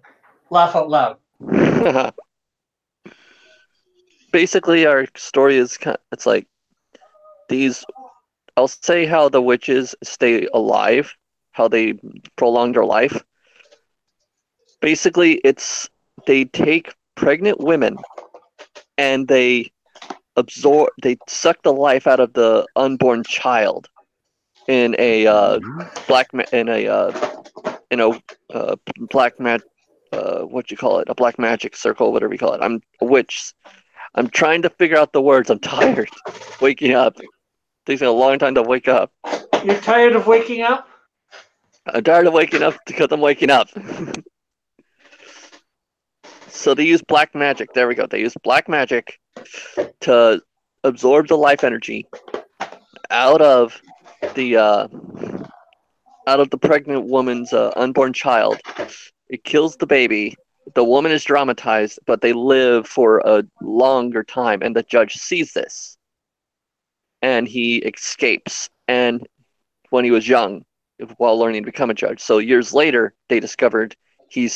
laugh out loud. Basically, our story is it's like these. I'll say how the witches stay alive, how they prolong their life. Basically, they take pregnant women and they suck the life out of the unborn child in a black magic circle, whatever you call it. I'm a witch. I'm trying to figure out the words. I'm tired. Waking up. Takes me a long time to wake up. You're tired of waking up? I'm tired of waking up because I'm waking up. So they use black magic. There we go. They use black magic to absorb the life energy out of the pregnant woman's unborn child. It kills the baby. The woman is dramatized, but they live for a longer time, and the judge sees this. And he escapes, and when he was young, while learning to become a judge. So years later, they discovered he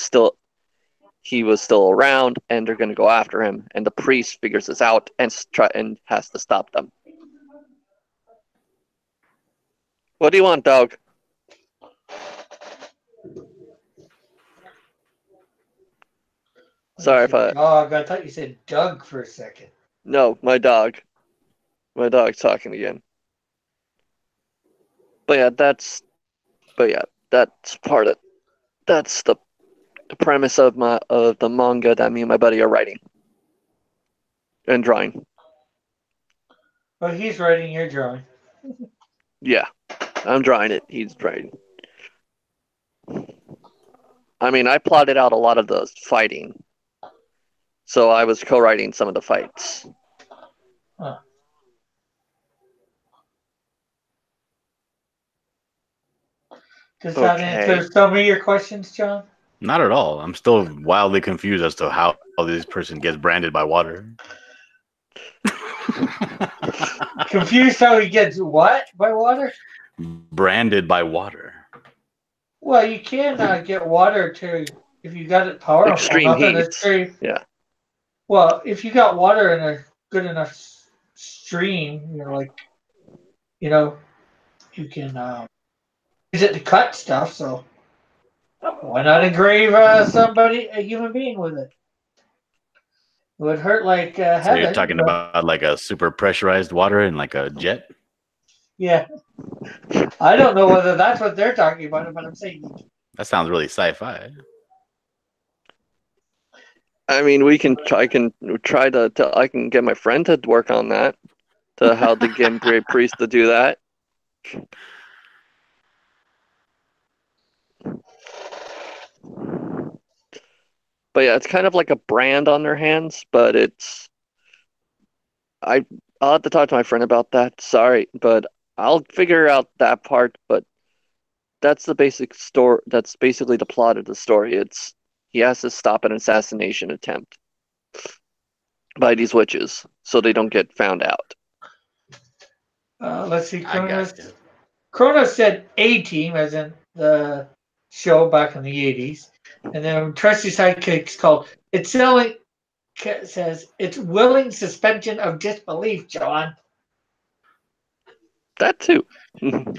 was still around, and they're going to go after him. And the priest figures this out and has to stop them. What do you want, dog? Sorry if Dog. I thought you said Doug for a second. No, my dog. My dog's talking again. But yeah, that's part of. That's the premise of the manga that me and my buddy are writing and drawing. Well, he's writing your drawing. Yeah, I'm drawing it. He's writing. I mean, I plotted out a lot of the fighting, so I was co-writing some of the fights. Huh. Does that answer some of your questions, John? Not at all. I'm still wildly confused as to how this person gets branded by water. Confused how he gets what by water? Branded by water. Well, you can get water if you got it powerful. Extreme heat. Yeah. Well, if you got water in a good enough stream, you can use it to cut stuff. So why not engrave a human being with it? It would hurt like heaven. So you're talking about like a super pressurized water in like a jet? Yeah. I don't know whether that's what they're talking about, but I'm saying. That sounds really sci-fi. I mean, I can get my friend to work on that, to how to get Grey Priest to do that. But yeah, it's kind of like a brand on their hands, but I'll have to talk to my friend about that. Sorry, but I'll figure out that part. But that's the basic story. That's basically the plot of the story. He has to stop an assassination attempt by these witches so they don't get found out. Let's see. Kronos said A team, as in the show back in the 80s. And then Trusty Sidekick's called It's Selling says it's willing suspension of disbelief, John. That too. And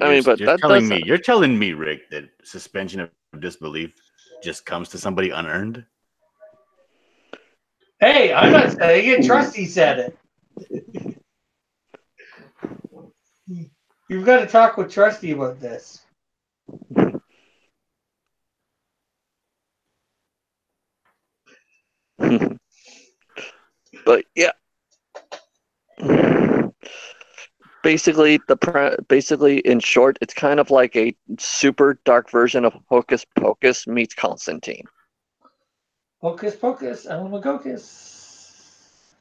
I mean, but you're that telling does me, you're telling me, Rick, that suspension of disbelief just comes to somebody unearned? Hey, I'm not saying it. Trusty said it. You've got to talk with Trusty about this. But yeah. Basically, basically in short, it's kind of like a super dark version of Hocus Pocus meets Constantine. Hocus Pocus, Alamagocus.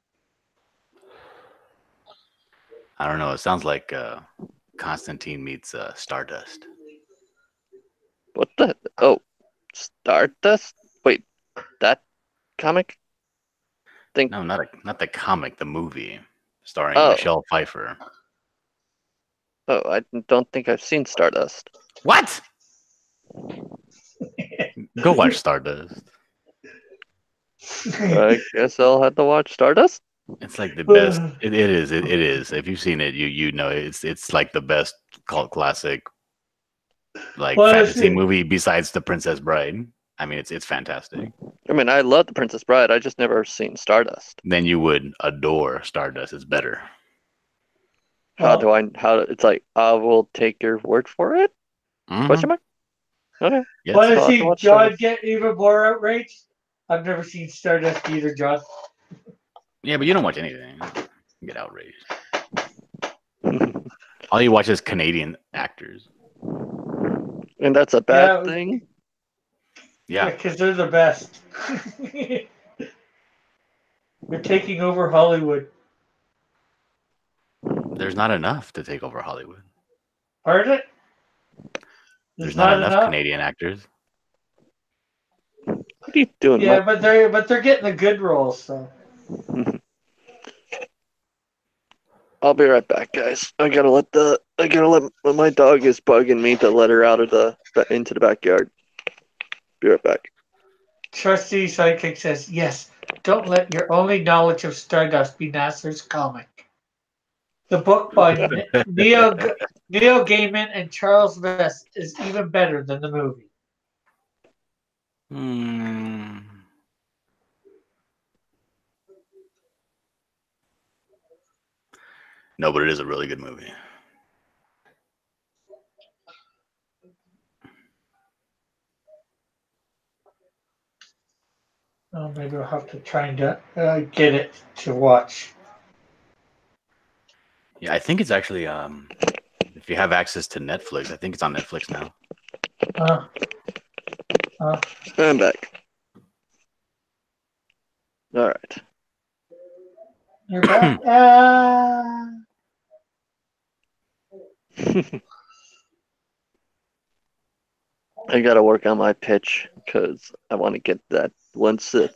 I don't know. It sounds like Constantine meets Stardust. What the? Oh, Stardust? Wait, that comic? No, not the comic, the movie starring Oh. Michelle Pfeiffer. Oh, I don't think I've seen Stardust. What? Go watch Stardust. I guess I'll have to watch Stardust. It's like the best. It is. It is. If you've seen it, you know it's like the best cult classic, like fantasy movie besides The Princess Bride. I mean, it's fantastic. I mean, I love The Princess Bride. I just never seen Stardust. Then you would adore Stardust. It's better. How it's like, I will take your word for it? Mhm. Question mark? Okay. Yes. Want to I'll have to see watch John Stardust. get even more outraged? I've never seen Stardust either, John. Yeah, but you don't watch anything. You get outraged. All you watch is Canadian actors. And that's a bad thing? Yeah. because they're the best. They're taking over Hollywood. There's not enough to take over Hollywood. Pardon? There's not enough Canadian actors. What are you doing? Yeah, but they're getting the good roles. So I'll be right back, guys. I gotta let my dog is bugging me to let her out of into the backyard. Be right back. Trusty Sidekick says, yes, don't let your only knowledge of Stardust be Nasser's comic. The book by Neil Gaiman and Charles Vess is even better than the movie. No, but it is a really good movie. Oh, maybe I'll have to try and get it to watch. Yeah, I think it's actually if you have access to Netflix, I think it's on Netflix now. I'm back. All right. You're back. I gotta work on my pitch because I want to get that once I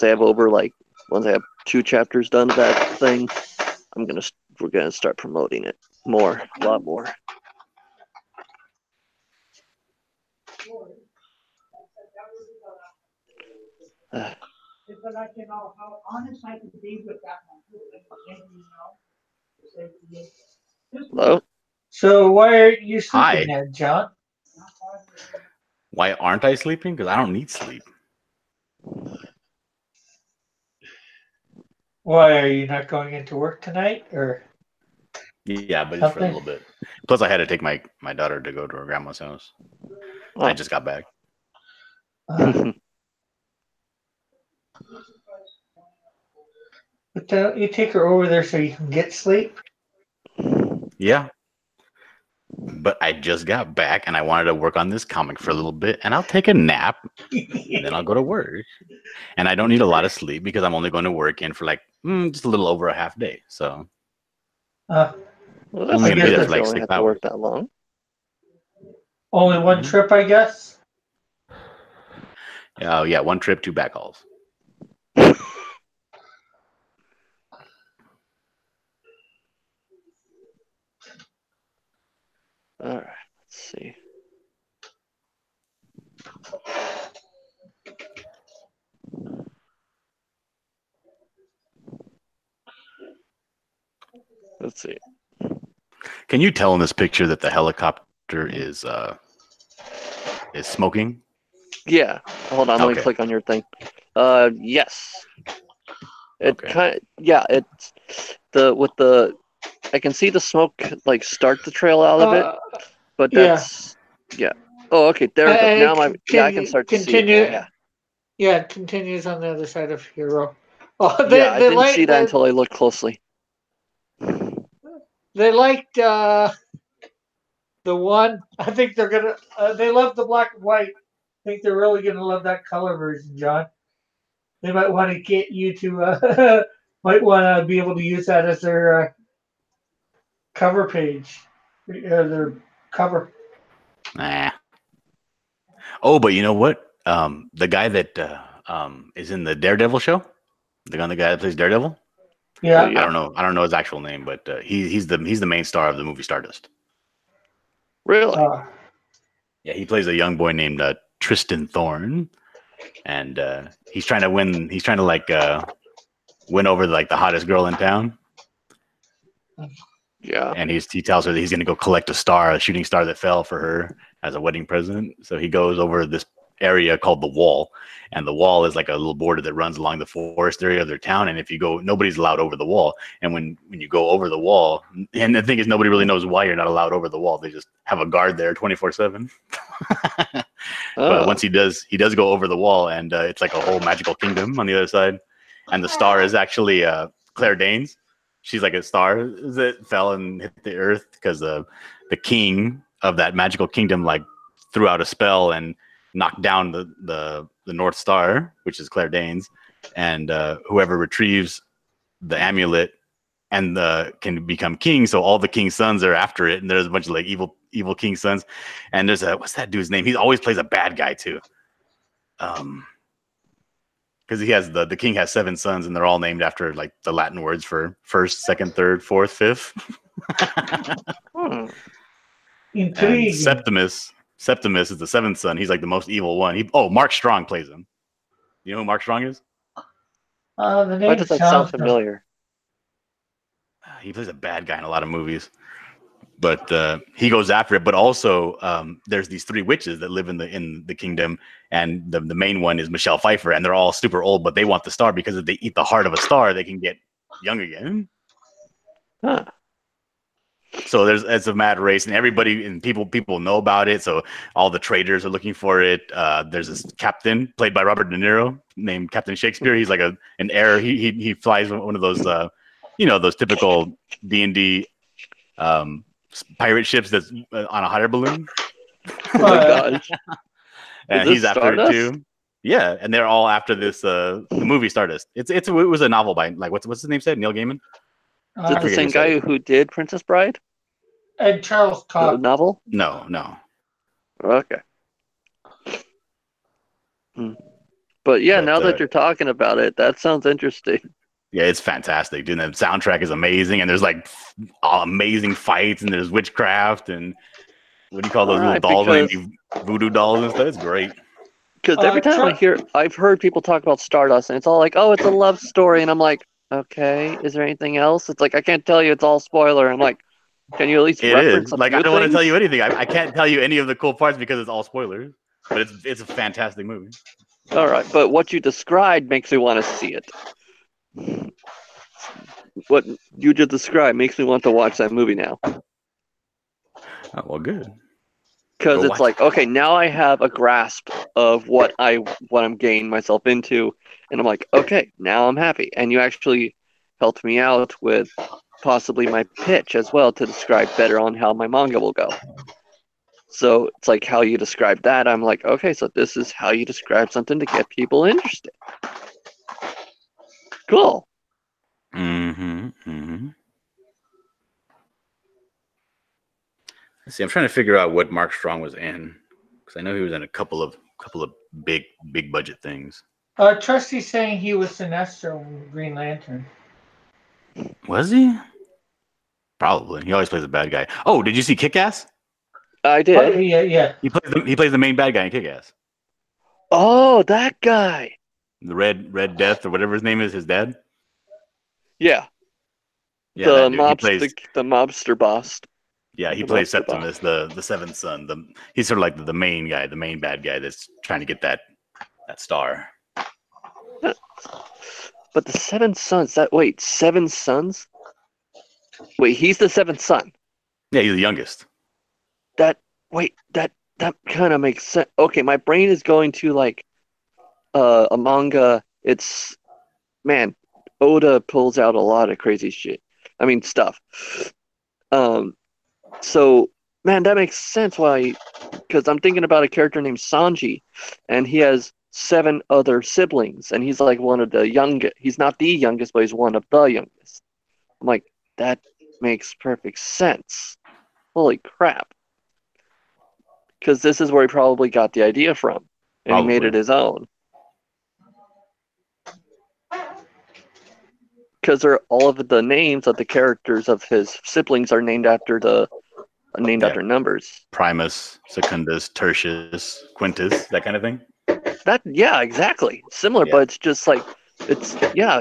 have 2 chapters done of that thing, we're gonna start promoting it a lot more. Hello? So why are you sleeping there, John? Why aren't I sleeping? Because I don't need sleep. Why are you not going into work tonight, or? Yeah, but just for a little bit. Plus, I had to take my daughter to go to her grandma's house. I just got back. But don't you take her over there so you can get sleep? Yeah. But I just got back and I wanted to work on this comic for a little bit, and I'll take a nap and then I'll go to work. And I don't need a lot of sleep because I'm only going to work in for like just a little over a half day. So well, that's only going to be there for you like only 6 have to hours. work that long. Only one trip, I guess. Oh yeah, 1 trip, 2 back hauls. All right, let's see. Let's see. Can you tell in this picture that the helicopter is smoking? Yeah. Hold on, let me Okay. click on your thing. Yes. Okay. It's I can see the smoke like start to trail out of it, but that's yeah. Oh, okay, there it goes. Now I can start to see it. Continue. Yeah, it continues on the other side of Hero. Oh, Yeah, I didn't see that until I looked closely. They liked the one. I think they're gonna. They love the black and white. I think they're really gonna love that color version, John. They might want to get you to. Might want to be able to use that as their cover page, their cover. Nah. Oh, but you know what? The guy that is in the Daredevil show, the guy that plays Daredevil. Yeah. Oh, yeah. I don't know his actual name, but he's the main star of the movie Stardust. Really? Yeah, he plays a young boy named Tristan Thorne, and he's trying to win. He's trying to like win over like the hottest girl in town. Yeah. And he tells her that he's going to go collect a shooting star that fell for her as a wedding present. So he goes over this area called the Wall, and the Wall is like a little border that runs along the forest area of their town. And if you go, nobody's allowed over the Wall. And when you go over the Wall, and the thing is, nobody really knows why you're not allowed over the Wall. They just have a guard there 24/7. But once he does go over the Wall, and it's like a whole magical kingdom on the other side. And the star is actually Claire Danes. She's like a star that fell and hit the earth because the king of that magical kingdom like threw out a spell and knocked down the North Star, which is Claire Danes, and whoever retrieves the amulet and can become king. So all the king's sons are after it, and there's a bunch of like evil king's sons. And there's what's that dude's name? He always plays a bad guy too. Because he has the king has 7 sons, and they're all named after like the Latin words for first, second, third, fourth, fifth. Intriguing. And Septimus is the 7th son. He's like the most evil one. Mark Strong plays him. You know who Mark Strong is? The name Why does that sound familiar? He plays a bad guy in a lot of movies. But he goes after it. But also, there's these 3 witches that live in the kingdom, and the main one is Michelle Pfeiffer, and they're all super old, but they want the star because if they eat the heart of a star, they can get young again. Huh. So it's a mad race, and everybody and people know about it. So all the traders are looking for it. There's this captain played by Robert De Niro named Captain Shakespeare. He's like an heir. He flies one of those those typical D&D pirate ships that's on a hot air balloon. Oh my gosh. And he's after it too. Yeah, and they're all after this the movie Stardust. It was a novel by like what's his name said? Neil Gaiman? Is it the same guy who did Princess Bride? And Charles Cobb. The novel? No. Okay. But yeah, now that you're talking about it, that sounds interesting. Yeah, it's fantastic, dude. The soundtrack is amazing, and there's like amazing fights, and there's witchcraft, and what do you call those little dolls? Voodoo dolls and stuff. It's great. Because every time I've heard people talk about Stardust, and it's all like, oh, it's a love story, and I'm like, okay, is there anything else? It's like I can't tell you, it's all spoiler. I'm like, can you at least reference like I don't want to tell you anything. I can't tell you any of the cool parts because it's all spoilers. But it's a fantastic movie. All right, but what you described makes me want to see it. What you just described makes me want to watch that movie now. Oh, well, good. Because it's like, okay, now I have a grasp of what I'm getting myself into, and I'm like, okay, now I'm happy. And you actually helped me out with possibly my pitch as well to describe better on how my manga will go. So it's like how you describe that. I'm like, okay, so this is how you describe something to get people interested. Cool. Mm-hmm. Let's see, I'm trying to figure out what Mark Strong was in because I know he was in a couple of big budget things. Trusty's saying he was Sinestro in Green Lantern. Was he? Probably. He always plays a bad guy. Oh, did you see Kick-Ass? I Oh, did. yeah. He plays the main bad guy in Kick-Ass. Oh, that guy. The Red Death or whatever his name is, his dad. Yeah, Yeah, the that dude. He plays. the mobster boss. Yeah, he the plays mobster boss. Septimus, the seventh son. He's sort of like the main guy, the main bad guy that's trying to get that star. But the seven sons. Wait, seven sons? Wait, he's the seventh son. Yeah, he's the youngest. That kind of makes sense. Okay, my brain is going to like a manga. It's man, Oda pulls out a lot of crazy shit. I mean stuff. So man, that makes sense why, because I'm thinking about a character named Sanji, and he has 7 other siblings, and he's like one of the youngest. He's not the youngest, but he's one of the youngest. I'm like, that makes perfect sense. Holy crap. Because this is where he probably got the idea from, and he made it his own. Because all of the names of the characters of his siblings are named after after numbers. Primus, Secundus, Tertius, Quintus, that kind of thing. Yeah, exactly. Similar, but it's just like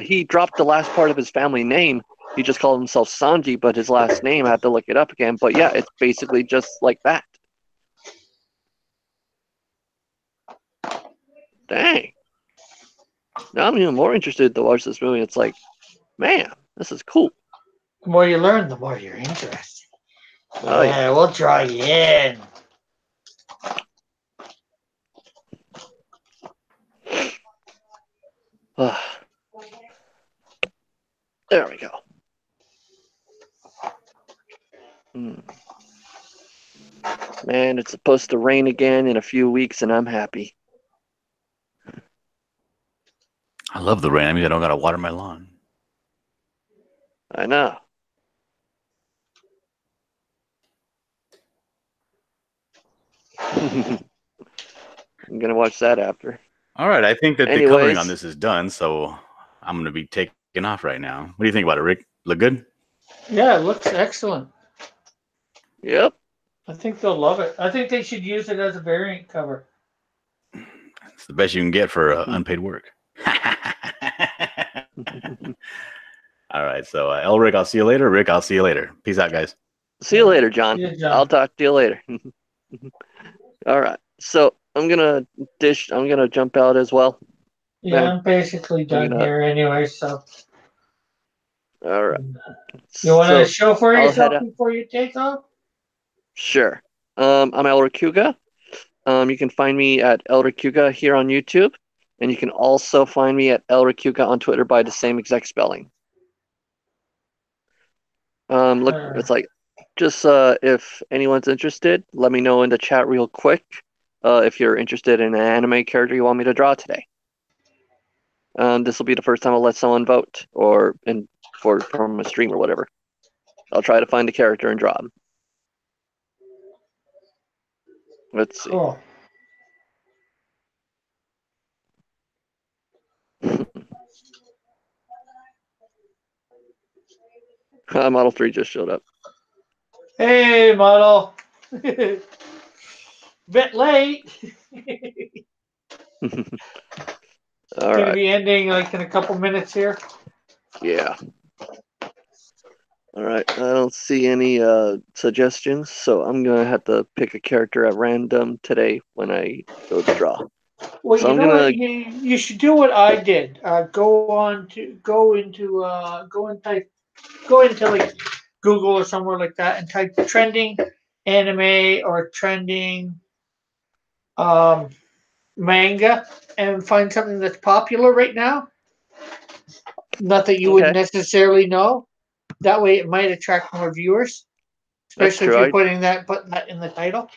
he dropped the last part of his family name. He just called himself Sanji, but his last name I had to look it up again. But yeah, it's basically just like that. Dang. Now I'm even more interested to watch this movie. It's like, man, this is cool. The more you learn, the more you're interested. Oh, yeah, we'll draw you in. There we go. Man, it's supposed to rain again in a few weeks, and I'm happy. I love the rain. I mean, I don't gotta water my lawn. I know. I'm gonna watch that after. All right, I think that the coloring on this is done, so I'm gonna be taking off right now. What do you think about it, Rick? Look good? Yeah, it looks excellent. Yep. I think they'll love it. I think they should use it as a variant cover. It's the best you can get for unpaid work. All right, so Elric, I'll see you later. Rick, I'll see you later. Peace out, guys. See you later, John. Yeah, John. I'll talk to you later. All right, so I'm gonna jump out as well. Yeah, I'm basically done here anyway. So. All right. You want to show for yourself before you take off? Sure. I'm Elric Huga. You can find me at Elric Huga here on YouTube, and you can also find me at Elric Huga on Twitter by the same exact spelling. Look, it's like, just if anyone's interested, let me know in the chat real quick if you're interested in an anime character you want me to draw today. This will be the first time I'll let someone vote from a stream or whatever. I'll try to find a character and draw them. Let's see. Cool. Model 3 just showed up. Hey, Model. Bit late. All Gonna right. be ending like in a couple minutes here. Yeah. All right. I don't see any suggestions, so I'm gonna have to pick a character at random today when I go to draw. Well, so you should do what I did. Go into like Google or somewhere like that and type trending anime or trending manga and find something that's popular right now. Not that you would necessarily know. That way, it might attract more viewers, especially if you're putting that in the title.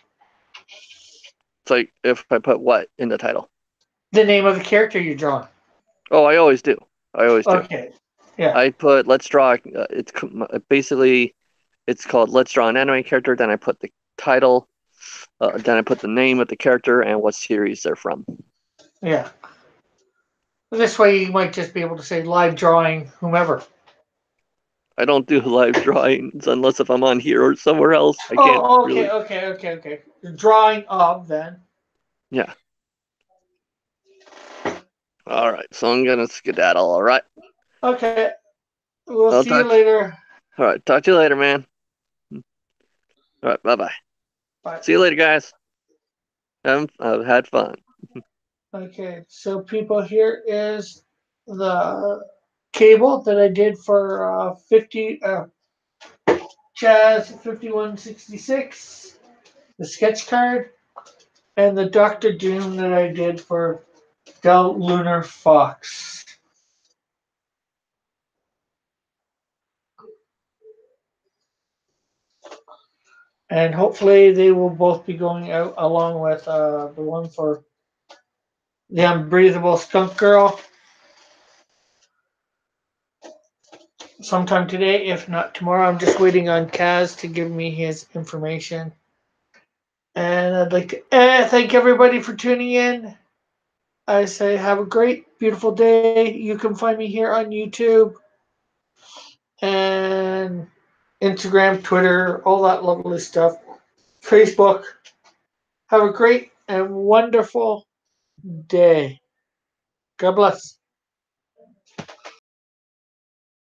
It's like if I put what in the title? The name of the character you're drawing. Oh, I always do. Okay. Yeah. I put let's draw. It's basically it's called Let's Draw an Anime Character. Then I put the title. Then I put the name of the character and what series they're from. Yeah. This way, you might just be able to say live drawing whomever. I don't do live drawings unless if I'm on here or somewhere else. I can't Oh, okay, really. okay. The drawing of then. Yeah. All right, so I'm gonna skedaddle. All right. Okay. We'll I'll see you talk. later. All right, talk to you later, man. All right, bye. Bye. See you later, guys. I've had fun. Okay, so people, here is the cable that I did for 50 Chaz 5166, the sketch card, and the Doctor Doom that I did for Del Lunar Fox. And hopefully they will both be going out along with the one for the Unbreathable Skunk Girl sometime today, if not tomorrow. I'm just waiting on Kaz to give me his information. And I'd like to thank everybody for tuning in. I say have a great, beautiful day. You can find me here on YouTube and Instagram, Twitter, all that lovely stuff. Facebook. Have a great and wonderful day. God bless.